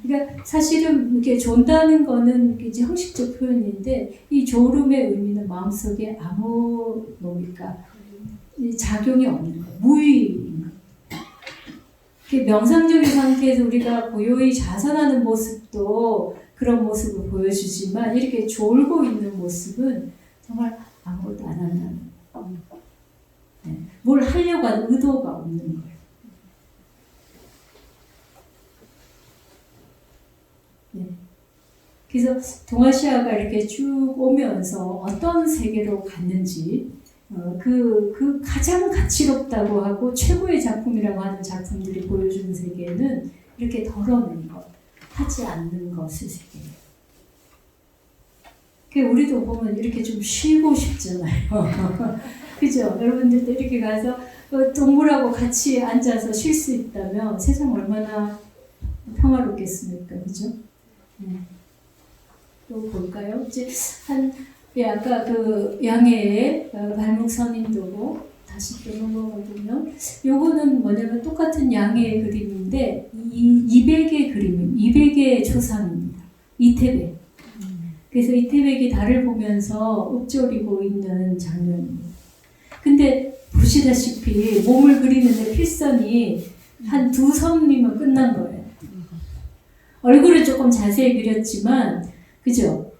그러니까 사실은 이렇게 존다는 거는 이제 형식적 표현인데 이 졸음의 의미는 마음속에 아무 뭡니까? 작용이 없는 거예요. 무의인 거예요. 명상적인 상태에서 우리가 고요히 자선하는 모습도 그런 모습을 보여주지만 이렇게 졸고 있는 모습은 정말 아무것도 안 한다는 거예요. 네. 뭘 하려고 하는 의도가 없는 거예요. 네. 그래서 동아시아가 이렇게 쭉 오면서 어떤 세계로 갔는지 그 가장 가치롭다고 하고 최고의 작품이라고 하는 작품들이 보여주는 세계는 이렇게 덜어낸 것, 하지 않는 것의 세계예요. 우리도 보면 이렇게 좀 쉬고 싶잖아요. 그죠? 여러분들도 이렇게 가서 동물하고 같이 앉아서 쉴 수 있다면 세상 얼마나 평화롭겠습니까? 그죠? 네. 또 볼까요? 이제 아까 그 양해의 발목선인도고 다시 또 넘어가보면 요거는 뭐냐면 똑같은 양해의 그림인데 200의 그림, 200의 초상입니다. 이태백. 그래서 이태백이 달을 보면서 읊조리고 있는 장면입니다. 근데 보시다시피 몸을 그리는데 필선이 한 2섬이면 끝난 거예요. 얼굴을 조금 자세히 그렸지만 그죠?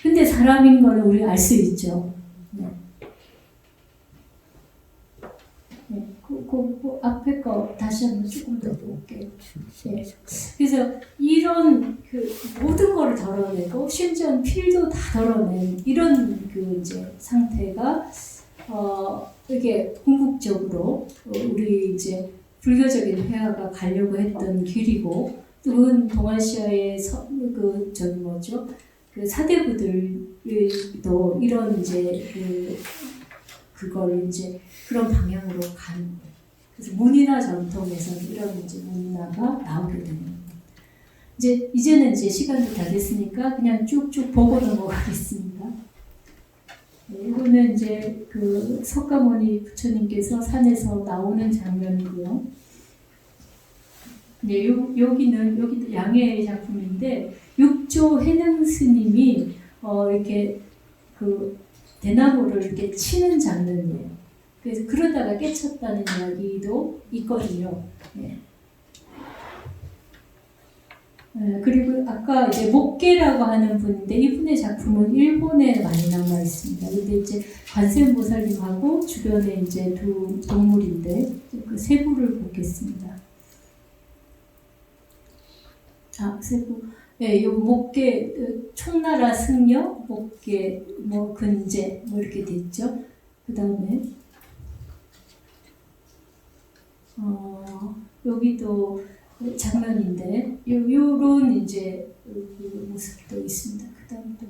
근데 사람인 거는 우리 알 수 있죠. 네. 네. 그 앞에 거 다시 한번 조금 더 볼게요. 네. 그래서 이런 그 모든 거를 덜어내고 심지어 필도 다 덜어낸 이런 그 이제 상태가 이게 궁극적으로 우리 이제 불교적인 회화가 가려고 했던 길이고 또 그건 동아시아의 그 저기 뭐죠 그 사대부들도 이런 이제 그걸 이제 그런 방향으로 가는 거예요. 그래서 문이나 전통에서 이런 이제 문화가 나오게 되는 거예요. 이제는 이제 시간도 다 됐으니까 그냥 쭉쭉 보고 넘어가겠습니다. 네, 이거는 이제 그 석가모니 부처님께서 산에서 나오는 장면이고요. 네, 여기도 양의 작품인데 육조 해능 스님이 이렇게 그 대나무를 이렇게 치는 장면이에요. 그래서 그러다가 깨쳤다는 이야기도 있거든요. 네. 그리고 아까 이제 목계라고 하는 분인데 이분의 작품은 일본에 많이 남아 있습니다. 근데 이제 관세음보살님하고 주변에 이제 두 동물인데 그 세부를 보겠습니다. 세부. 네, 요 목계 총나라 승려, 목계 뭐 근제 뭐 이렇게 돼 있죠. 그 다음에 여기도 장면인데 요런 이제 그 모습도 있습니다. 그 다음 또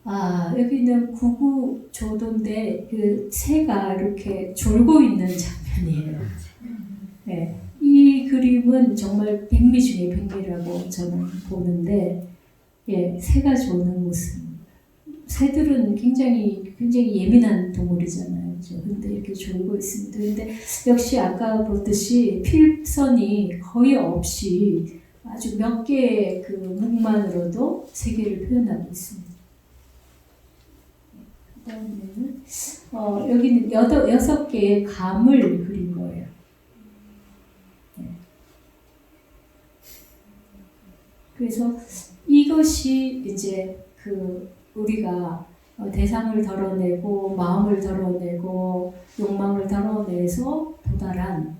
넘어가면 여기는 구구조도인데 그 새가 이렇게 졸고 있는 장면이에요. 네, 이 그림은 정말 백미 중에 백미라고 저는 보는데 새가 조는 모습. 새들은 굉장히 예민한 동물이잖아요. 근데 이렇게 졸고 있습니다. 근데 역시 아까 보듯이 필선이 거의 없이 아주 몇 개의 그 문만으로도 세계를 표현하고 있습니다. 그다음에는 여기는 6개의 감을 그린 거예요. 그래서 이것이 이제 우리가 대상을 덜어내고 마음을 덜어내고 욕망을 덜어내서 도달한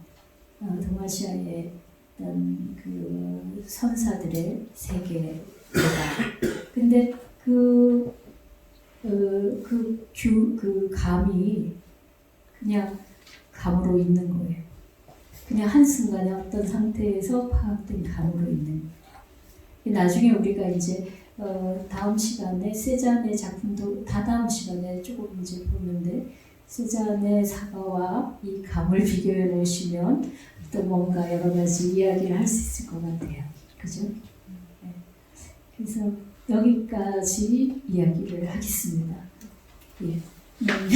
동아시아의 어떤 그 선사들의 세계다. 근데 그 감이 그냥 감으로 있는 거예요. 그냥 한순간에 어떤 상태에서 파악된 감으로 있는 거예요. 나중에 우리가 이제 다음 시간에 세잔의 작품도 다다음 시간에 조금 이제 보는데 세잔의 사과와 이 감을 비교해 보시면 또 뭔가 여러 가지 이야기를 할 수 있을 것 같아요. 그죠? 네. 그래서 여기까지 이야기를 하겠습니다. 예. 여러분